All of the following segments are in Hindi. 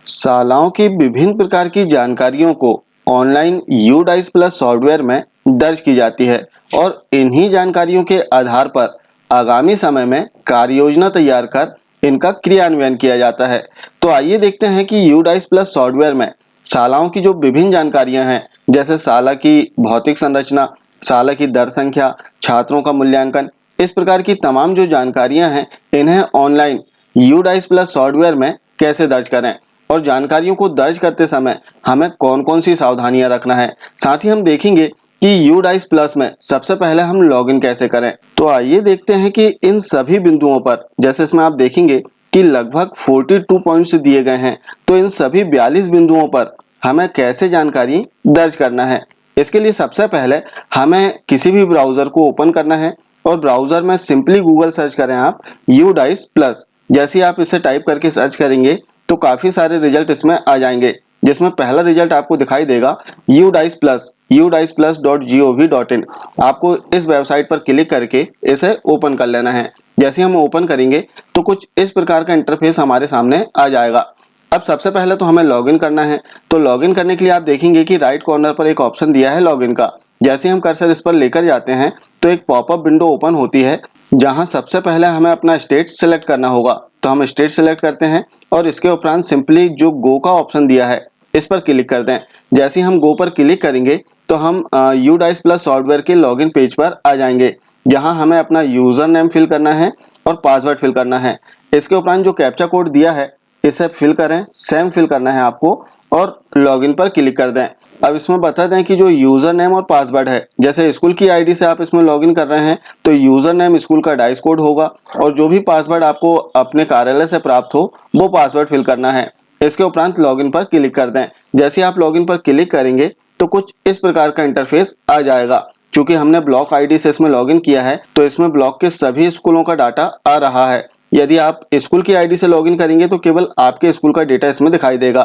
शालाओं की विभिन्न प्रकार की जानकारियों को ऑनलाइन यूडाइस प्लस सॉफ्टवेयर में दर्ज की जाती है और इन्हीं जानकारियों के आधार पर आगामी समय में कार्य योजना तैयार कर इनका क्रियान्वयन किया जाता है। तो आइए देखते हैं कि यूडाइस प्लस सॉफ्टवेयर में शालाओं की जो विभिन्न जानकारियां हैं, जैसे शाला की भौतिक संरचना, शाला की दर संख्या, छात्रों का मूल्यांकन, इस प्रकार की तमाम जो जानकारियां हैं इन्हें ऑनलाइन यूडाइस प्लस सॉफ्टवेयर में कैसे दर्ज करें और जानकारियों को दर्ज करते समय हमें कौन कौन सी सावधानियां रखना है। साथ ही हम देखेंगे कि यूडाइस प्लस में सबसे पहले हम लॉगिन कैसे करें। तो आइए देखते हैं कि इन सभी बिंदुओं पर, जैसे इसमें आप देखेंगे कि लगभग 42 पॉइंट्स दिए गए हैं, तो इन सभी 42 बिंदुओं पर हमें कैसे जानकारी दर्ज करना है। इसके लिए सबसे पहले हमें किसी भी ब्राउजर को ओपन करना है और ब्राउजर में सिंपली गूगल सर्च करें आप यूडाइस प्लस। जैसे आप इसे टाइप करके सर्च करेंगे तो काफी सारे रिजल्ट इसमें आ जाएंगे, जिसमें पहला रिजल्ट आपको दिखाई देगा udice+gov.in। आपको इस वेबसाइट पर क्लिक करके इसे ओपन कर लेना है। जैसे हम ओपन करेंगे तो कुछ इस प्रकार का इंटरफेस हमारे सामने आ जाएगा। अब सबसे पहले तो हमें लॉगिन करना है। तो लॉगिन करने के लिए आप देखेंगे कि राइट कॉर्नर पर एक ऑप्शन दिया है लॉगिन का। जैसे हम कर्सर इस पर लेकर जाते हैं तो एक पॉपअप विंडो ओपन होती है, जहां सबसे पहले हमें अपना स्टेट सेलेक्ट करना होगा। तो हम स्टेट सेलेक्ट करते हैं और इसके उपरांत सिंपली जो गो का ऑप्शन दिया है इस पर क्लिक कर दें। जैसे ही हम गो पर क्लिक करेंगे तो हम यूडाइस प्लस सॉफ्टवेयर के लॉगिन पेज पर आ जाएंगे, जहां हमें अपना यूजर नेम फिल करना है और पासवर्ड फिल करना है। इसके उपरांत जो कैप्चा कोड दिया है इसे फिल करें, सेम फिल करना है आपको और लॉगिन पर क्लिक कर दें। अब इसमें बता दें कि जो यूजर नेम और पासवर्ड है, जैसे स्कूल की आईडी से आप इसमें लॉगिन कर रहे हैं तो यूजर नेम स्कूल का डाइस कोड होगा और जो भी पासवर्ड आपको अपने कार्यालय से प्राप्त हो वो पासवर्ड फिल करना है। इसके उपरांत लॉगिन पर क्लिक कर दें। जैसे आप लॉगिन पर क्लिक करेंगे तो कुछ इस प्रकार का इंटरफेस आ जाएगा। क्योंकि हमने ब्लॉक आईडी से इसमें लॉगिन किया है तो इसमें ब्लॉक के सभी स्कूलों का डाटा आ रहा है। यदि आप स्कूल की आईडी से लॉगिन करेंगे तो केवल आपके स्कूल का डेटा इसमें दिखाई देगा।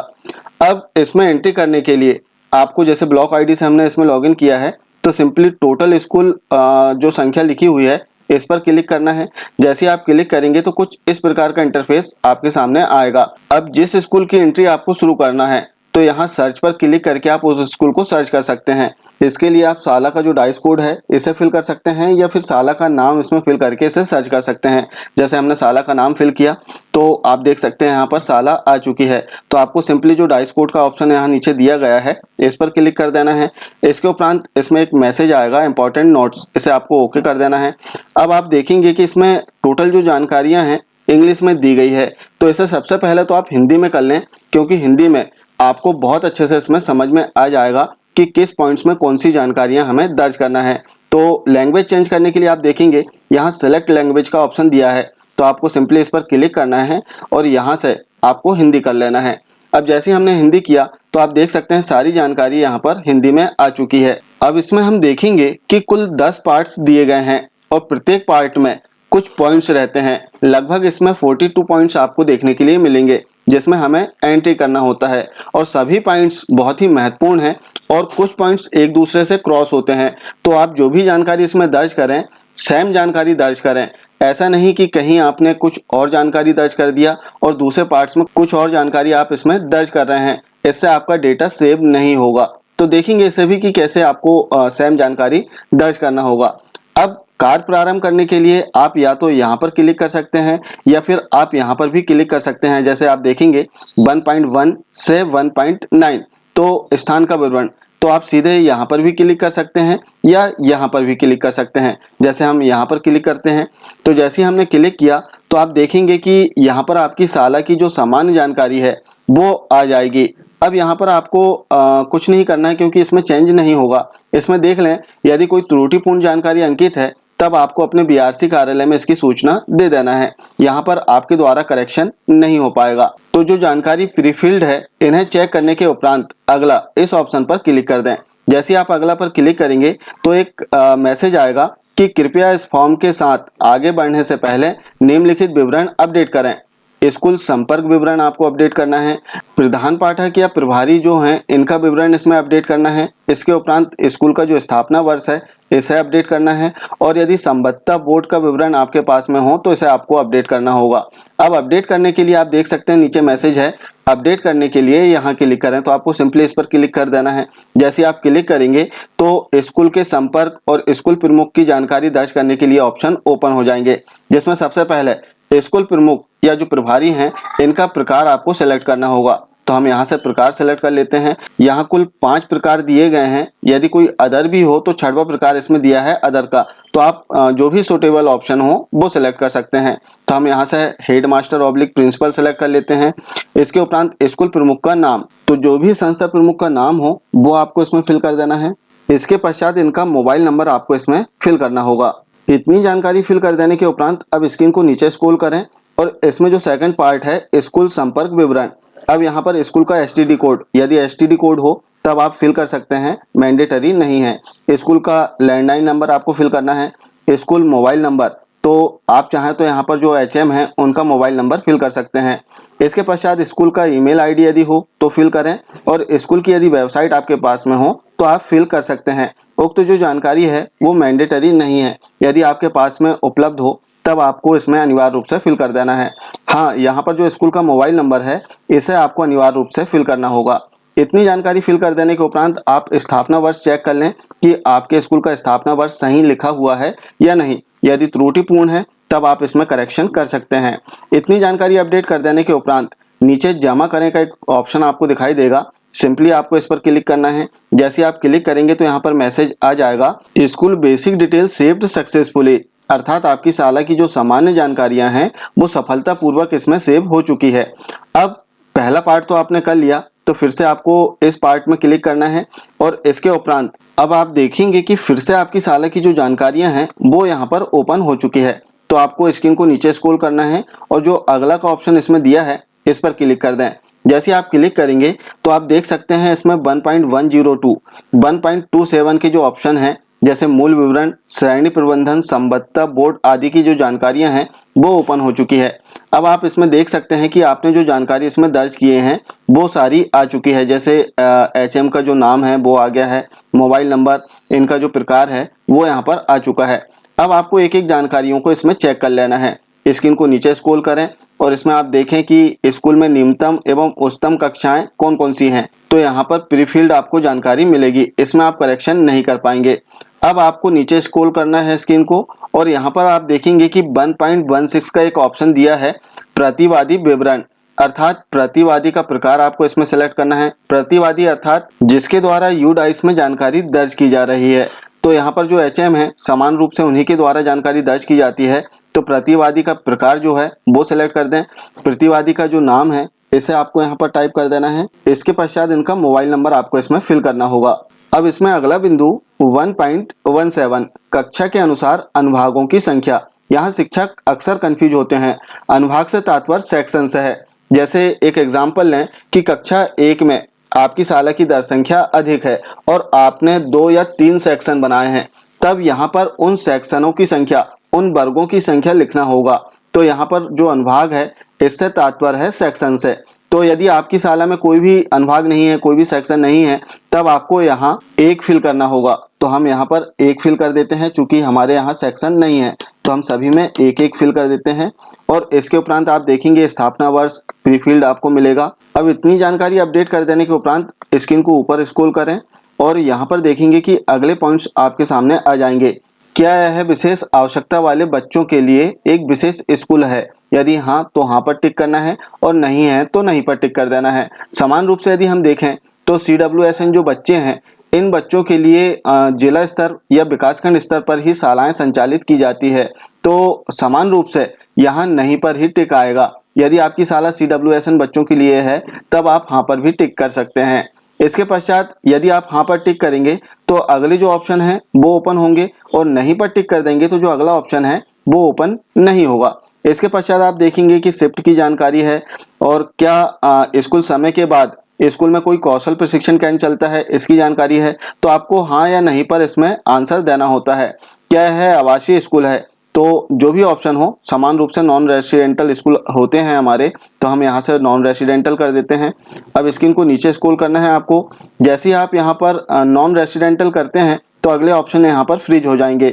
अब इसमें एंट्री करने के लिए आपको, जैसे ब्लॉक आईडी से हमने इसमें लॉगिन किया है तो सिंपली टोटल स्कूल जो संख्या लिखी हुई है इस पर क्लिक करना है। जैसे आप क्लिक करेंगे तो कुछ इस प्रकार का इंटरफेस आपके सामने आएगा। अब जिस स्कूल की एंट्री आपको शुरू करना है तो यहाँ सर्च पर क्लिक करके आप उस स्कूल को सर्च कर सकते हैं। इसके लिए आप शाला का जो डाइस कोड है इसे फिल कर सकते हैं या फिर शाला का नाम इसमें फिल करके इसे सर्च कर सकते हैं। जैसे हमने शाला का नाम फिल किया तो आप देख सकते हैं यहाँ पर शाला आ चुकी है। तो आपको सिंपली जो डाइस कोड का ऑप्शन यहाँ नीचे दिया गया है इस पर क्लिक कर देना है। इसके उपरांत इसमें एक मैसेज आएगा इंपॉर्टेंट नोट्स, इसे आपको ओके कर देना है। अब आप देखेंगे कि इसमें टोटल जो जानकारियां हैं इंग्लिश में दी गई है, तो इसे सबसे पहले तो आप हिंदी में कर लें, क्योंकि हिंदी में आपको बहुत अच्छे से इसमें समझ में आ जाएगा कि किस पॉइंट्स में कौन सी जानकारियां हमें दर्ज करना है। तो लैंग्वेज चेंज करने के लिए आप देखेंगे यहाँ सेलेक्ट लैंग्वेज का ऑप्शन दिया है, तो आपको सिंपली इस पर क्लिक करना है और यहाँ से आपको हिंदी कर लेना है। अब जैसे हमने हिंदी किया तो आप देख सकते हैं सारी जानकारी यहाँ पर हिंदी में आ चुकी है। अब इसमें हम देखेंगे कि कुल 10 पार्ट्स दिए गए हैं और प्रत्येक पार्ट में कुछ पॉइंट्स रहते हैं। लगभग इसमें 42 पॉइंट्स आपको देखने के लिए मिलेंगे, जिसमें हमें एंट्री करना होता है और सभी पॉइंट्स बहुत ही महत्वपूर्ण हैं और कुछ पॉइंट्स एक दूसरे से क्रॉस होते हैं। तो आप जो भी जानकारी इसमें दर्ज करें सेम जानकारी दर्ज करें। ऐसा नहीं कि कहीं आपने कुछ और जानकारी दर्ज कर दिया और दूसरे पार्ट्स में कुछ और जानकारी आप इसमें दर्ज कर रहे हैं, इससे आपका डेटा सेव नहीं होगा। तो देखेंगे इसे भी कि कैसे आपको सेम जानकारी दर्ज करना होगा। अब कार्य प्रारंभ करने के लिए आप या तो यहाँ पर क्लिक कर सकते हैं या फिर आप यहाँ पर भी क्लिक कर सकते हैं। जैसे आप देखेंगे 1.1 से 1.9 तो स्थान का विवरण, तो आप सीधे यहाँ पर भी क्लिक कर सकते हैं या यहाँ पर भी क्लिक कर सकते हैं। जैसे हम यहाँ पर क्लिक करते हैं तो जैसे ही हमने क्लिक किया तो आप देखेंगे कि यहाँ पर आपकी शाला की जो सामान्य जानकारी है वो आ जाएगी। अब यहाँ पर आपको कुछ नहीं करना है, क्योंकि इसमें चेंज नहीं होगा। इसमें देख लें यदि कोई त्रुटिपूर्ण जानकारी अंकित है तब आपको अपने बीआरसी कार्यालय में इसकी सूचना दे देना है। यहाँ पर आपके द्वारा करेक्शन नहीं हो पाएगा। तो जो जानकारी प्री फिल्ड है इन्हें चेक करने के उपरांत अगला इस ऑप्शन पर क्लिक कर दें। जैसे आप अगला पर क्लिक करेंगे तो एक मैसेज आएगा कि कृपया इस फॉर्म के साथ आगे बढ़ने से पहले निम्नलिखित विवरण अपडेट करें। स्कूल संपर्क विवरण आपको अपडेट करना है। प्रधान पाठक या प्रभारी जो हैं इनका विवरण इसमें अपडेट करना है। इसके उपरांत स्कूल का जो स्थापना वर्ष है इसे अपडेट करना है। और यदि संबद्ध बोर्ड का विवरण आपके पास में हो तो इसे आपको अपडेट करना होगा। अब अपडेट करने के लिए आप देख सकते हैं नीचे मैसेज है, अपडेट करने के लिए यहाँ क्लिक करें। तो आपको सिंपली इस पर क्लिक कर देना है। जैसे आप क्लिक करेंगे तो स्कूल के संपर्क और स्कूल प्रमुख की जानकारी दर्ज करने के लिए ऑप्शन ओपन हो जाएंगे, जिसमें सबसे पहले स्कूल प्रमुख या जो प्रभारी हैं इनका प्रकार आपको सेलेक्ट करना होगा। तो हम यहाँ से प्रकार सेलेक्ट कर लेते हैं। यहाँ कुल 5 प्रकार दिए गए हैं। यदि कोई अदर भी हो तो 6वां प्रकार इसमें दिया है अदर का, तो आप जो भी सूटेबल ऑप्शन हो वो सिलेक्ट कर सकते हैं। तो हम यहाँ से head master oblique principal select कर लेते हैं। इसके उपरांत स्कूल प्रमुख का नाम, तो जो भी संस्था प्रमुख का नाम हो वो आपको इसमें फिल कर देना है। इसके पश्चात इनका मोबाइल नंबर आपको इसमें फिल करना होगा। इतनी जानकारी फिल कर देने के उपरांत अब स्क्रीन को नीचे स्क्रॉल करें और इसमें जो सेकंड पार्ट है स्कूल संपर्क विवरण, अब यहाँ पर स्कूल का एसटीडी कोड, यदि एसटीडी कोड हो तब आप फिल कर सकते हैं, मैंडेटरी नहीं है। स्कूल का लैंडलाइन नंबर आपको फिल करना है। स्कूल मोबाइल नंबर, तो आप चाहें तो यहाँ पर जो एचएम है उनका मोबाइल नंबर फिल कर सकते हैं। इसके पश्चात स्कूल का ईमेल आईडी यदि हो तो फिल करें और स्कूल की यदि वेबसाइट आपके पास में हो तो आप फिल कर सकते हैं। उक्त जो जानकारी है वो मैंडेटरी नहीं है, यदि आपके पास में उपलब्ध हो तब आपको इसमें अनिवार्य रूप से फिल कर देना है। हाँ, यहाँ पर जो स्कूल का मोबाइल नंबर है इसे आपको अनिवार्य रूप से फिल करना होगा। इतनी जानकारी फिल कर देने के उपरांत आप स्थापना वर्ष चेक कर लें कि आपके स्कूल का स्थापना वर्ष सही लिखा हुआ है या नहीं। यदि त्रुटिपूर्ण है तब आप इसमें करेक्शन कर सकते हैं। इतनी जानकारी अपडेट कर देने के उपरांत नीचे जमा करें का एक ऑप्शन आपको दिखाई देगा, सिंपली आपको इस पर क्लिक करना है। जैसे आप क्लिक करेंगे तो यहाँ पर मैसेज आ जाएगा, school basic detail saved successfully, अर्थात आपकी साला की जो सामान्य जानकारियां हैं वो सफलतापूर्वक इसमें सेव हो चुकी है। अब पहला पार्ट तो आपने कर लिया, तो फिर से आपको इस पार्ट में क्लिक करना है और इसके उपरांत अब आप देखेंगे कि फिर से आपकी साला की जो जानकारियां हैं वो यहाँ पर ओपन हो चुकी है। तो आपको स्क्रीन को नीचे स्क्रॉल करना है और जो अगला का ऑप्शन इसमें दिया है इस पर क्लिक कर दें। जैसे आप क्लिक करेंगे तो आप देख सकते हैं इसमें 1.102, 1.27 के जो ऑप्शन हैं जैसे मूल विवरण, श्रेणी प्रबंधन, संबद्ध बोर्ड आदि की जो जानकारियां हैं वो ओपन हो चुकी है। अब आप इसमें देख सकते हैं कि आपने जो जानकारी इसमें दर्ज किए हैं वो सारी आ चुकी है। जैसे एचएम का जो नाम है वो आ गया है, मोबाइल नंबर, इनका जो प्रकार है वो यहाँ पर आ चुका है। अब आपको एक एक जानकारियों को इसमें चेक कर लेना है। स्क्रीन को नीचे स्क्रॉल करें और इसमें आप देखें कि स्कूल में निम्नतम एवं उच्चतम कक्षाएं कौन कौन सी हैं। तो यहाँ पर प्रीफिल्ड आपको जानकारी मिलेगी, इसमें आप करेक्शन नहीं कर पाएंगे। अब आपको नीचे स्क्रॉल करना है स्क्रीन को और यहाँ पर आप देखेंगे कि 1.16 का एक ऑप्शन दिया है, प्रतिवादी विवरण, अर्थात प्रतिवादी का प्रकार आपको इसमें सेलेक्ट करना है। प्रतिवादी अर्थात जिसके द्वारा यूडाइस में जानकारी दर्ज की जा रही है। तो यहाँ पर जो एचएम है समान रूप से उन्हीं के द्वारा जानकारी दर्ज की जाती है। तो प्रतिवादी का प्रकार जो है वो सिलेक्ट कर दें। प्रतिवादी का जो नाम है इसे आपको यहाँ पर टाइप कर देना है। इसके पश्चात इनका मोबाइल नंबर आपको इसमें फिल करना होगा। अब इसमें अगला बिंदु 1.17 कक्षा के अनुसार अनुभागों की संख्या। यहाँ शिक्षक अक्सर कंफ्यूज होते हैं, अनुभाग से तात्पर्य सेक्शन से है। जैसे एक एग्जाम्पल लें कि कक्षा 1 में आपकी साला की दर संख्या अधिक है और आपने 2 या 3 सेक्शन बनाए हैं, तब यहाँ पर उन सेक्शनों की संख्या, उन वर्गों की संख्या लिखना होगा। तो यहाँ पर जो अनुभाग है इससे तात्पर्य है सेक्शन से। तो यदि आपकी साला में कोई भी अनुभाग नहीं है, कोई भी सेक्शन नहीं है, तब आपको यहाँ 1 फिल करना होगा। तो हम यहाँ पर 1 फिल कर देते हैं, चूंकि हमारे यहाँ सेक्शन नहीं है तो हम सभी में 1-1 फिल कर देते हैं। और इसके उपरांत आप देखेंगे स्थापना वर्ष प्रीफिल्ड आपको मिलेगा। अब इतनी जानकारी अपडेट कर देने के उपरांत स्क्रीन को ऊपर स्क्रॉल करें और यहाँ पर देखेंगे कि अगले पॉइंट्स आपके सामने आ जाएंगे। क्या यह विशेष आवश्यकता वाले बच्चों के लिए एक विशेष स्कूल है? यदि हाँ तो हाँ पर टिक करना है और नहीं है तो नहीं पर टिक कर देना है। समान रूप से यदि हम देखें तो CWSN जो बच्चे हैं इन बच्चों के लिए जिला स्तर या विकासखंड स्तर पर ही शालाएं संचालित की जाती है। तो समान रूप से यहाँ नहीं पर ही टिक आएगा। यदि आपकी शाला CWSN बच्चों के लिए है तब आप हाँ पर भी टिक कर सकते हैं। इसके पश्चात यदि आप हाँ पर टिक करेंगे तो अगले जो ऑप्शन है वो ओपन होंगे और नहीं पर टिक कर देंगे तो जो अगला ऑप्शन है वो ओपन नहीं होगा। इसके पश्चात आप देखेंगे कि शिफ्ट की जानकारी है और क्या स्कूल समय के बाद स्कूल में कोई कौशल प्रशिक्षण केंद्र चलता है इसकी जानकारी है। तो आपको हाँ या नहीं पर इसमें आंसर देना होता है। क्या है आवासीय स्कूल है तो जो भी ऑप्शन हो, समान रूप से नॉन रेसिडेंटल स्कूल होते हैं हमारे, तो हम यहाँ से नॉन रेसिडेंटल कर देते हैं। अब स्क्रीन को नीचे स्क्रॉल करना है आपको। जैसे ही आप यहाँ पर नॉन रेसिडेंटल करते हैं तो अगले ऑप्शन यहाँ पर फ्रीज हो जाएंगे।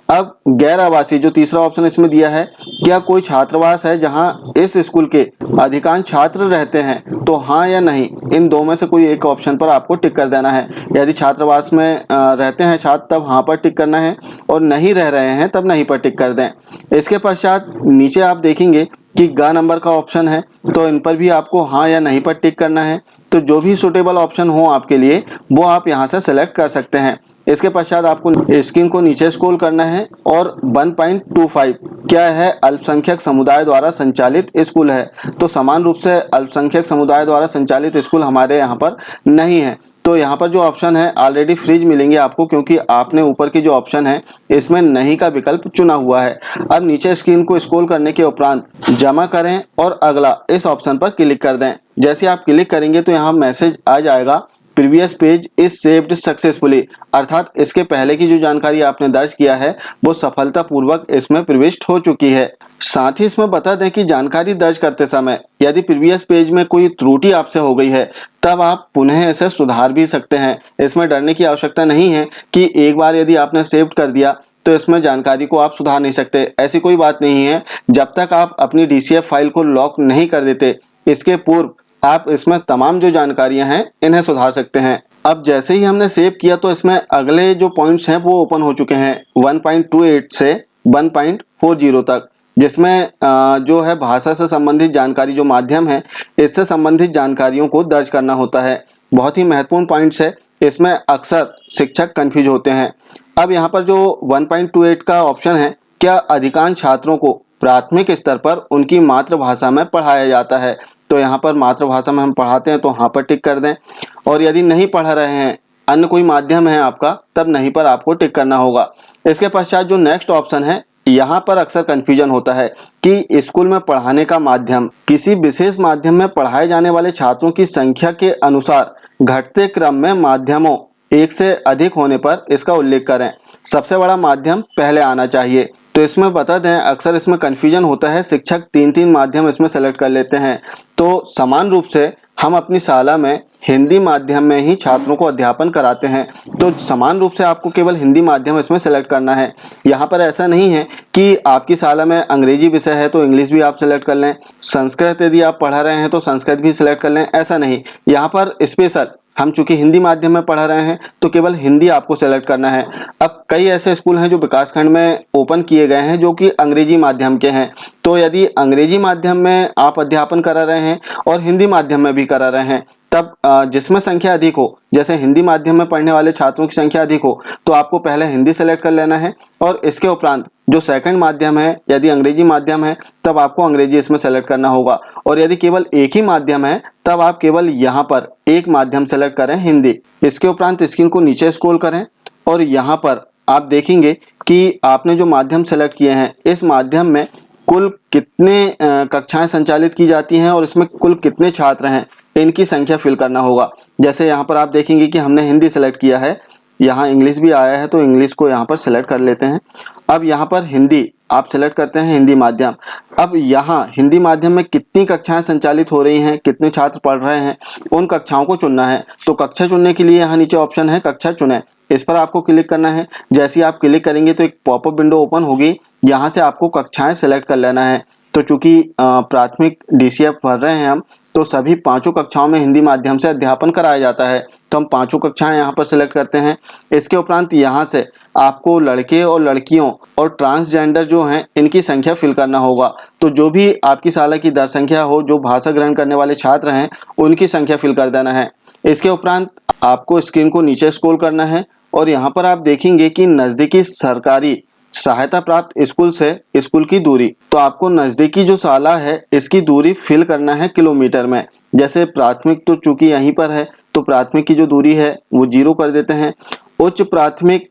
अब गैर आवासीय जो तीसरा ऑप्शन इसमें दिया है, क्या कोई छात्रावास है जहाँ इस स्कूल के अधिकांश छात्र रहते हैं, तो हाँ या नहीं, इन दो में से कोई एक ऑप्शन पर आपको टिक कर देना है। यदि छात्रावास में रहते हैं छात्र तब हाँ पर टिक करना है, और नहीं रह रहे हैं तब नहीं पर टिक कर दें। इसके पश्चात नीचे आप देखेंगे कि ग नंबर का ऑप्शन है, तो इन पर भी आपको हाँ या नहीं पर टिक करना है। तो जो भी सुटेबल ऑप्शन हो आपके लिए वो आप यहाँ से सेलेक्ट कर सकते हैं। इसके पश्चात आपको स्क्रीन को नीचे स्क्रॉल करना है और 1.25 क्या है, अल्पसंख्यक समुदाय द्वारा संचालित स्कूल है। तो समान रूप से अल्पसंख्यक समुदाय द्वारा संचालित स्कूल हमारे यहाँ पर नहीं है, तो यहाँ पर जो ऑप्शन है ऑलरेडी फ्रीज मिलेंगे आपको, क्योंकि आपने ऊपर की जो ऑप्शन है इसमें नहीं का विकल्प चुना हुआ है। अब नीचे स्क्रीन को स्क्रॉल करने के उपरांत जमा करें और अगला इस ऑप्शन पर क्लिक कर दें। जैसे आप क्लिक करेंगे तो यहाँ मैसेज आ जाएगा, previous page is saved successfully, अर्थात इसके पहले की जो जानकारी आपने दर्ज किया है वो सफलतापूर्वक इसमें प्रविष्ट हो चुकी है। साथ ही इसमें बता दें कि जानकारी दर्ज करते समय यदि प्रीवियस पेज में कोई त्रुटि आपसे हो गई है तब आप पुनः इसे सुधार भी सकते हैं। इसमें डरने की आवश्यकता नहीं है कि एक बार यदि आपने सेव कर दिया तो इसमें जानकारी को आप सुधार नहीं सकते, ऐसी कोई बात नहीं है। जब तक आप अपनी DCF फाइल को लॉक नहीं कर देते इसके पूर्व आप इसमें तमाम जो जानकारियां हैं इन्हें सुधार सकते हैं। अब जैसे ही हमने सेव किया तो इसमें अगले जो पॉइंट्स हैं वो ओपन हो चुके हैं 1.28 से 1.40 तक, जिसमें जो है भाषा से संबंधित जानकारी जो माध्यम है इससे संबंधित जानकारियों को दर्ज करना होता है। बहुत ही महत्वपूर्ण पॉइंट्स है, इसमें अक्सर शिक्षक कंफ्यूज होते हैं। अब यहाँ पर जो 1.28 का ऑप्शन है, क्या अधिकांश छात्रों को प्राथमिक स्तर पर उनकी मातृभाषा में पढ़ाया जाता है, तो यहाँ पर मातृभाषा में हम पढ़ाते हैं तो हाँ पर टिक कर दें। और यदि नहीं पढ़ा रहे हैं, अन्य कोई माध्यम है आपका, तब नहीं पर आपको टिक करना होगा। इसके पश्चात जो नेक्स्ट ऑप्शन है, यहाँ पर अक्सर कंफ्यूजन होता है कि स्कूल में पढ़ाने का माध्यम किसी विशेष माध्यम में पढ़ाए जाने वाले छात्रों की संख्या के अनुसार घटते क्रम में माध्यमों एक से अधिक होने पर इसका उल्लेख करें। सबसे बड़ा माध्यम पहले आना चाहिए। तो इसमें बता दें अक्सर इसमें कंफ्यूजन होता है, शिक्षक 3 माध्यम इसमें सेलेक्ट कर लेते हैं। तो समान रूप से हम अपनी शाला में हिंदी माध्यम में ही छात्रों को अध्यापन कराते हैं, तो समान रूप से आपको केवल हिंदी माध्यम इसमें सेलेक्ट करना है। यहाँ पर ऐसा नहीं है कि आपकी शाला में अंग्रेजी विषय है तो इंग्लिश भी आप सेलेक्ट कर लें, संस्कृत यदि आप पढ़ा रहे हैं तो संस्कृत भी सिलेक्ट कर लें, ऐसा नहीं। यहाँ पर स्पेशल हम चूंकि हिंदी माध्यम में पढ़ा रहे हैं तो केवल हिंदी आपको सेलेक्ट करना है। अब कई ऐसे स्कूल हैं जो विकासखंड में ओपन किए गए हैं जो कि अंग्रेजी माध्यम के हैं, तो यदि अंग्रेजी माध्यम में आप अध्यापन करा रहे हैं और हिंदी माध्यम में भी करा रहे हैं, तब जिसमें संख्या अधिक हो, जैसे हिंदी माध्यम में पढ़ने वाले छात्रों की संख्या अधिक हो, तो आपको पहले हिंदी सेलेक्ट कर लेना है और इसके उपरांत जो सेकंड माध्यम है, यदि अंग्रेजी माध्यम है तब आपको अंग्रेजी इसमें सेलेक्ट करना होगा। और यदि केवल एक ही माध्यम है तब आप केवल यहाँ पर एक माध्यम सेलेक्ट करें, हिंदी। इसके उपरांत स्क्रीन को नीचे स्क्रॉल करें और यहाँ पर आप देखेंगे कि आपने जो माध्यम सेलेक्ट किए हैं इस माध्यम में कुल कितने कक्षाएं संचालित की जाती हैं और इसमें कुल कितने छात्र हैं, इनकी संख्या फिल करना होगा। जैसे यहाँ पर आप देखेंगे कि हमने हिंदी सेलेक्ट किया है, यहाँ इंग्लिश भी आया है तो इंग्लिश को यहाँ पर सेलेक्ट कर लेते हैं। अब यहाँ पर हिंदी आप सेलेक्ट करते हैं, हिंदी माध्यम। अब यहाँ हिंदी माध्यम में कितनी कक्षाएं संचालित हो रही हैं, कितने छात्र पढ़ रहे हैं, उन कक्षाओं को चुनना है। तो कक्षा चुनने के लिए यहाँ नीचे ऑप्शन है कक्षा चुनें, इस पर आपको क्लिक करना है। जैसे ही आप क्लिक करेंगे तो एक पॉपअप विंडो ओपन होगी, यहाँ से आपको कक्षाएं सेलेक्ट कर लेना है। तो चूंकि प्राथमिक DCF भर रहे हैं हम, तो सभी 5 कक्षाओं में हिंदी माध्यम से अध्यापन कराया जाता है, तो हम 5 कक्षाएं यहाँ पर सिलेक्ट करते हैं। इसके उपरांत यहाँ से आपको लड़के और लड़कियों और ट्रांसजेंडर जो हैं इनकी संख्या फिल करना होगा। तो जो भी आपकी शाला की दर संख्या हो, जो भाषा ग्रहण करने वाले छात्र हैं उनकी संख्या फिल कर देना है। इसके उपरांत आपको स्क्रीन को नीचे स्क्रॉल करना है और यहाँ पर आप देखेंगे कि नज़दीकी सरकारी सहायता प्राप्त स्कूल से स्कूल की दूरी, तो आपको नज़दीकी जो शाला है इसकी दूरी फिल करना है किलोमीटर में। जैसे प्राथमिक तो चूंकि यहीं पर है तो प्राथमिक की जो दूरी है वो 0 कर देते हैं। उच्च प्राथमिक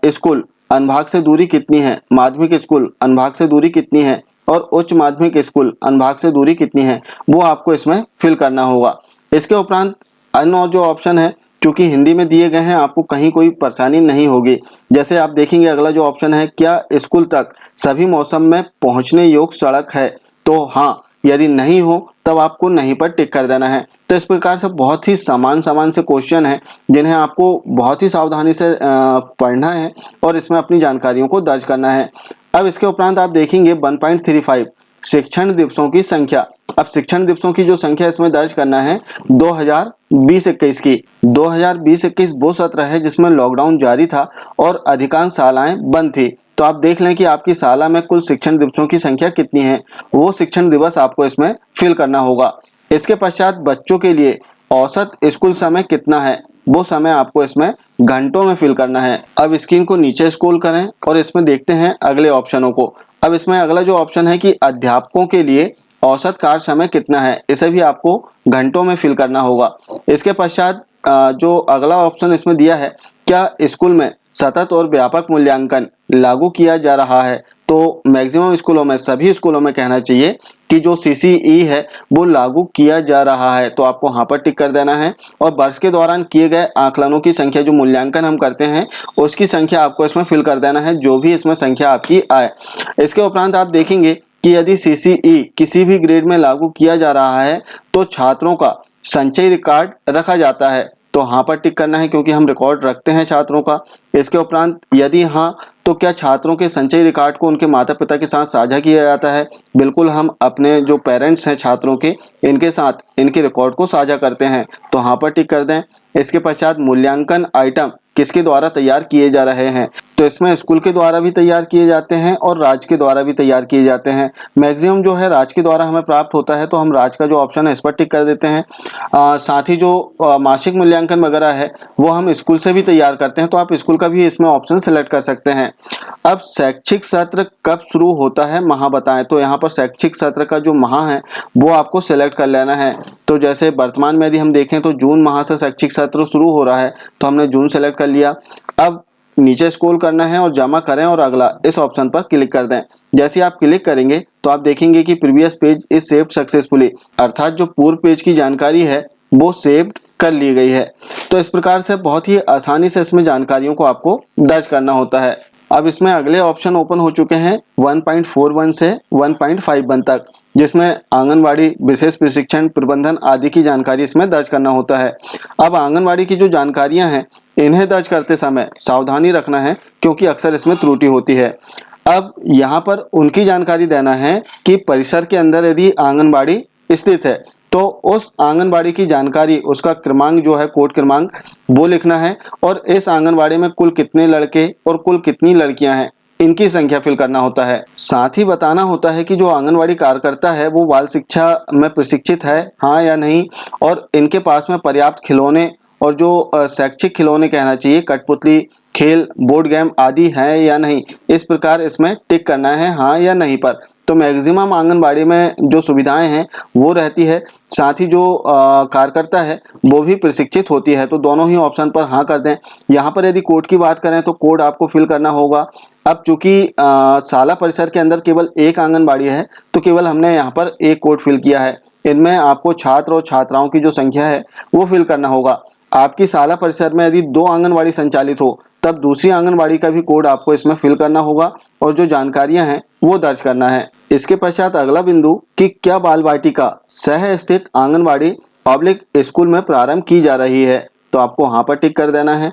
स्कूल अनुभाग से दूरी कितनी है, माध्यमिक स्कूल अनुभाग से दूरी कितनी है और उच्च माध्यमिक स्कूल अनुभाग से दूरी कितनी है, वो आपको इसमें फिल करना होगा। इसके उपरांत अन्य जो ऑप्शन है चूंकि हिंदी में दिए गए हैं, आपको कहीं कोई परेशानी नहीं होगी। जैसे आप देखेंगे अगला जो ऑप्शन है, क्या स्कूल तक सभी मौसम में पहुंचने योग्य सड़क है, तो हाँ, यदि नहीं हो तब आपको नहीं पर टिक कर देना है। तो इस प्रकार से बहुत ही समान से क्वेश्चन हैं जिन्हें आपको बहुत ही सावधानी से पढ़ना है और इसमें अपनी जानकारियों को दर्ज करना है। अब इसके उपरांत आप देखेंगे 1.35 शिक्षण दिवसों की संख्या। अब शिक्षण दिवसों की जो संख्या इसमें दर्ज करना है 2020-21 की। 2020-21 वो सत्र है जिसमें लॉकडाउन जारी था और अधिकांश शालाएं बंद थी। तो आप देख लें कि आपकी शाला में कुल शिक्षण दिवसों की संख्या कितनी है, वो शिक्षण दिवस आपको इसमें फिल करना होगा। इसके पश्चात बच्चों के लिए औसत स्कूल समय कितना है, वो समय आपको इसमें घंटों में फिल करना है। अब स्क्रीन को नीचे स्क्रॉल करें और इसमें देखते हैं अगले ऑप्शनों को। अब इसमें अगला जो ऑप्शन है कि अध्यापकों के लिए औसत कार्य समय कितना है, इसे भी आपको घंटों में फिल करना होगा। इसके पश्चात जो अगला ऑप्शन इसमें दिया है, क्या स्कूल में सतत और व्यापक मूल्यांकन लागू किया जा रहा है, तो मैक्सिमम स्कूलों में, सभी स्कूलों में कहना चाहिए कि जो CCE है वो लागू किया जा रहा है, तो आपको यहाँ पर टिक कर देना है। और वर्ष के दौरान किए गए आकलनों की संख्या, जो मूल्यांकन हम करते हैं उसकी संख्या आपको इसमें फिल कर देना है, जो भी इसमें संख्या आपकी आए। इसके उपरांत आप देखेंगे कि यदि CCE किसी भी ग्रेड में लागू किया जा रहा है तो छात्रों का संचयी रिकॉर्ड रखा जाता है, तो हाँ पर टिक करना है क्योंकि हम रिकॉर्ड रखते हैं छात्रों का। इसके उपरांत यदि हाँ, तो क्या छात्रों के संचयी रिकॉर्ड को उनके माता पिता के साथ साझा किया जाता है? बिल्कुल, हम अपने जो पेरेंट्स हैं छात्रों के, इनके साथ इनके रिकॉर्ड को साझा करते हैं, तो हाँ पर टिक कर दें। इसके पश्चात मूल्यांकन आइटम किसके द्वारा तैयार किए जा रहे हैं, तो इसमें स्कूल के द्वारा भी तैयार किए जाते हैं और राज्य के द्वारा भी तैयार किए जाते हैं। मैक्सिमम जो है राज्य के द्वारा हमें प्राप्त होता है, तो हम राज्य का जो ऑप्शन है इस पर टिक कर देते हैं। साथ ही जो मासिक मूल्यांकन वगैरह है वो हम स्कूल से भी तैयार करते हैं, तो आप स्कूल का भी इसमें ऑप्शन सेलेक्ट कर सकते हैं। अब शैक्षिक सत्र कब शुरू होता है, माह बताएं, तो यहाँ पर शैक्षिक सत्र का जो माह है वो आपको सेलेक्ट कर लेना है। तो जैसे वर्तमान में यदि हम देखें तो जून माह से शैक्षिक सत्र शुरू हो रहा है, तो हमने जून सेलेक्ट कर लिया। अब नीचे स्क्रॉल करना है और जमा करें और अगला इस ऑप्शन पर क्लिक कर दें। जैसे आप क्लिक करेंगे तो आप देखेंगे कि previous page is saved successfully, अर्थात जो पूर्व पेज की जानकारी है वो सेव कर ली गई है। तो इस प्रकार से बहुत ही आसानी से इसमें जानकारियों को आपको दर्ज करना होता है। अब इसमें अगले ऑप्शन ओपन हो चुके हैं 1.41 से 1.51 तक, जिसमें आंगनवाड़ी, विशेष प्रशिक्षण, प्रबंधन आदि की जानकारी इसमें दर्ज करना होता है। अब आंगनवाड़ी की जो जानकारियां हैं इन्हें दर्ज करते समय सावधानी रखना है क्योंकि अक्सर इसमें त्रुटि होती है। अब यहाँ पर उनकी जानकारी देना है कि परिसर के अंदर यदि आंगनबाड़ी स्थित है तो उस आंगनबाड़ी की जानकारी, उसका क्रमांक जो है, कोड क्रमांक, वो लिखना है और इस आंगनबाड़ी में कुल कितने लड़के और कुल कितनी लड़कियां हैं इनकी संख्या फिल करना होता है। साथ ही बताना होता है कि जो आंगनबाड़ी कार्यकर्ता है वो बाल शिक्षा में प्रशिक्षित है, हाँ या नहीं, और इनके पास में पर्याप्त खिलौने और जो शैक्षिक खिलौने कहना चाहिए, कठपुतली, खेल, बोर्ड गेम आदि है या नहीं, इस प्रकार इसमें टिक करना है हाँ या नहीं पर। तो मैक्सिमम आंगनबाड़ी में जो सुविधाएं हैं वो रहती है, साथ ही जो कार्यकर्ता है वो भी प्रशिक्षित होती है, तो दोनों ही ऑप्शन पर हाँ कर दें। यहाँ पर यदि कोड की बात करें तो कोड आपको फिल करना होगा। अब चूंकि शाला परिसर के अंदर केवल एक आंगनबाड़ी है तो केवल हमने यहाँ पर एक कोड फिल किया है। इनमें आपको छात्र और छात्राओं की जो संख्या है वो फिल करना होगा। आपकी शाला परिसर में यदि 2 आंगनबाड़ी संचालित हो तब दूसरी आंगनबाड़ी का भी कोड आपको इसमें फिल करना होगा और जो जानकारियां हैं वो दर्ज करना है। इसके पश्चात अगला बिंदु कि क्या बाल वाटिका सह स्थित आंगनबाड़ी पब्लिक स्कूल में प्रारंभ की जा रही है, तो आपको वहां पर टिक कर देना है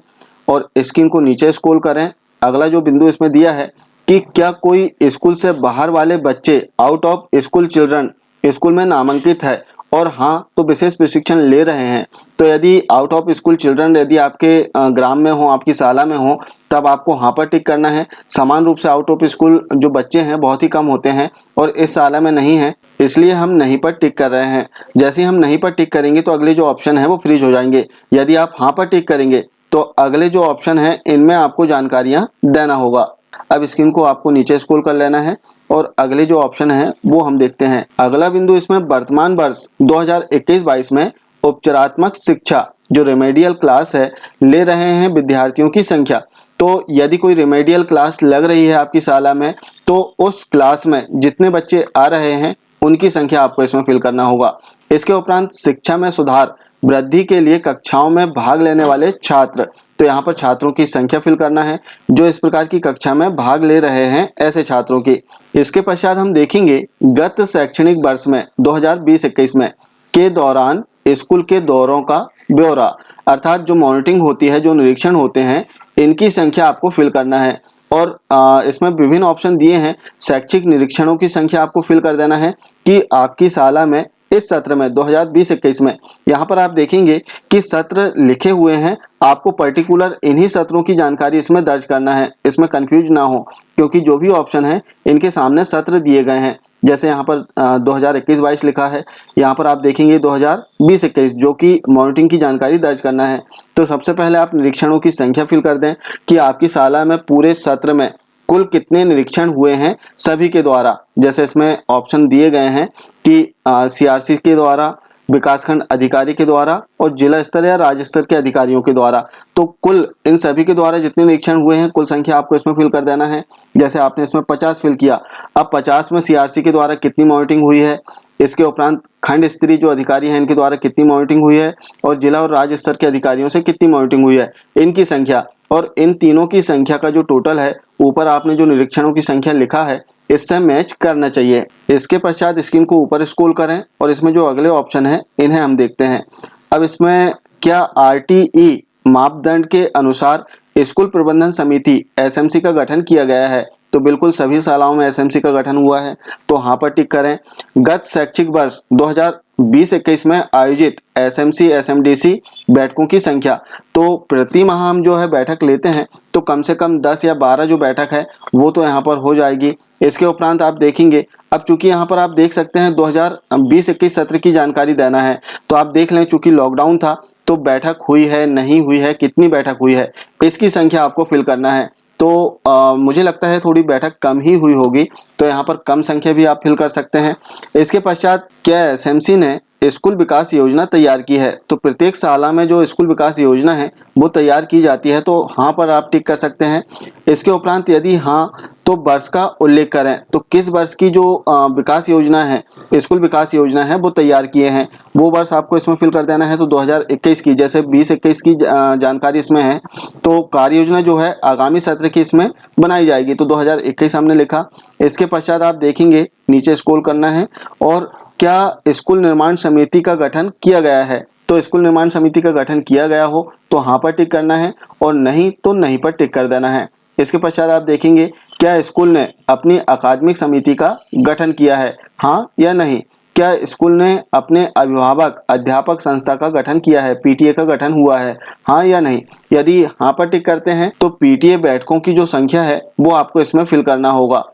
और स्क्रीन को नीचे स्क्रॉल करें। अगला जो बिंदु इसमें दिया है कि क्या कोई स्कूल से बाहर वाले बच्चे, out of school children, school में नामांकित है और हाँ तो विशेष प्रशिक्षण ले रहे हैं। तो यदि आउट ऑफ स्कूल चिल्ड्रन यदि आपके ग्राम में हो, आपकी शाला में हो, तब आपको हाँ पर टिक करना है। समान रूप से आउट ऑफ स्कूल जो बच्चे हैं बहुत ही कम होते हैं और इस शाला में नहीं है, इसलिए हम नहीं पर टिक कर रहे हैं। जैसे ही हम नहीं पर टिक करेंगे तो अगले जो ऑप्शन है वो फ्रीज हो जाएंगे। यदि आप हाँ पर टिक करेंगे तो अगले जो ऑप्शन है इनमें आपको जानकारियां देना होगा। अब स्क्रीन को आपको नीचे स्क्रॉल कर लेना है और अगले जो ऑप्शन है वो हम देखते हैं। अगला बिंदु इसमें वर्तमान वर्ष 2021-22 में उपचारात्मक शिक्षा जो रेमेडियल क्लास है ले रहे हैं विद्यार्थियों की संख्या। तो यदि कोई रेमेडियल क्लास लग रही है आपकी शाला में तो उस क्लास में जितने बच्चे आ रहे हैं उनकी संख्या आपको इसमें फिल करना होगा। इसके उपरांत शिक्षा में सुधार वृद्धि के लिए कक्षाओं में भाग लेने वाले छात्र, तो यहाँ पर छात्रों की संख्या फिल करना है जो इस प्रकार की कक्षा में भाग ले रहे हैं ऐसे छात्रों की। इसके पश्चात हम देखेंगे गत शैक्षणिक वर्ष में 2020-21 में के दौरान स्कूल के दौरों का ब्यौरा, अर्थात जो मॉनिटरिंग होती है, जो निरीक्षण होते हैं, इनकी संख्या आपको फिल करना है। और इसमें विभिन्न ऑप्शन दिए हैं। शैक्षिक निरीक्षणों की संख्या आपको फिल कर देना है कि आपकी शाला में इस सत्र में 2020-21 में, यहाँ पर आप देखेंगे कि सत्र लिखे हुए हैं, आपको पर्टिकुलर इन्हीं सत्रों की जानकारी इसमें दर्ज करना है, इसमें कंफ्यूज ना हो, क्योंकि जो भी ऑप्शन है इनके सामने सत्र दिए गए हैं। जैसे यहाँ पर 2021-22 लिखा है, यहाँ पर आप देखेंगे 2020-21 जो कि मॉनिटरिंग की जानकारी दर्ज करना है। तो सबसे पहले आप निरीक्षणों की संख्या फिल कर दें कि आपकी शाला में पूरे सत्र में कुल कितने निरीक्षण हुए हैं सभी के द्वारा। जैसे इसमें ऑप्शन दिए गए हैं कि सीआरसी के द्वारा, विकासखंड अधिकारी के द्वारा और जिला स्तर या राज्य स्तर के अधिकारियों के द्वारा। तो कुल इन सभी के द्वारा जितने निरीक्षण हुए हैं कुल संख्या आपको इसमें फिल कर देना है। जैसे आपने इसमें 50 फिल किया, अब 50 में सीआरसी के द्वारा कितनी मॉनिटरिंग हुई है, इसके उपरांत खंड स्तरीय जो अधिकारी हैं इनके द्वारा कितनी मॉनिटरिंग हुई है और जिला और राज्य स्तर के अधिकारियों से कितनी मॉनिटरिंग हुई है, इनकी संख्या और इन तीनों की संख्या का जो टोटल है ऊपर आपने जो निरीक्षणों की संख्या लिखा है इससे मैच करना चाहिए। इसके पश्चात स्क्रीन को ऊपर स्क्रॉल करें और इसमें जो अगले ऑप्शन है इन्हें हम देखते हैं। अब इसमें क्या आरटीई मापदंड के अनुसार स्कूल प्रबंधन समिति एसएमसी का गठन किया गया है, तो बिल्कुल सभी शालाओं में एसएमसी का गठन हुआ है, तो हाँ पर टिक करें। गत शैक्षिक वर्ष 2020-21 में आयोजित एसएमसी एसएमडीसी बैठकों की संख्या, तो प्रति माह हम जो है बैठक लेते हैं तो कम से कम 10 या 12 जो बैठक है वो तो यहाँ पर हो जाएगी। इसके उपरांत आप देखेंगे, अब चूंकि यहाँ पर आप देख सकते हैं 2020-21 सत्र की जानकारी देना है, तो आप देख लें चूंकि लॉकडाउन था तो बैठक हुई है नहीं हुई है, कितनी बैठक हुई है, इसकी संख्या आपको फिल करना है। तो मुझे लगता है थोड़ी बैठक कम ही हुई होगी, तो यहाँ पर कम संख्या भी आप फिल कर सकते हैं। इसके पश्चात क्या एसएमसी ने स्कूल विकास योजना तैयार की है, तो प्रत्येक शाला में जो स्कूल विकास योजना है वो तैयार की जाती है, तो हाँ पर आप टिक कर सकते हैं। इसके उपरांत यदि हाँ तो वर्ष का उल्लेख करें, तो किस वर्ष की जो विकास योजना है, स्कूल विकास योजना है वो तैयार किए हैं, वो वर्ष आपको इसमें फिल कर देना है। तो 2021 की, जैसे 20-21 की जानकारी इसमें है, तो कार्य योजना जो है आगामी सत्र की इसमें बनाई जाएगी, तो 2021 हमने लिखा। इसके पश्चात आप देखेंगे नीचे स्क्रॉल करना है और क्या स्कूल निर्माण समिति का गठन किया गया है, तो स्कूल निर्माण समिति का गठन किया गया हो तो हाँ पर टिक करना है और नहीं तो नहीं पर टिक कर देना है। इसके पश्चात आप देखेंगे क्या स्कूल ने अपनी अकादमिक समिति का गठन किया है, हाँ या नहीं। क्या स्कूल ने अपने अभिभावक अध्यापक संस्था का गठन किया है, पीटीए का गठन हुआ है, हाँ या नहीं। यदि हाँ पर टिक करते हैं तो पीटीए बैठकों की जो संख्या है वो आपको इसमें फिल करना होगा।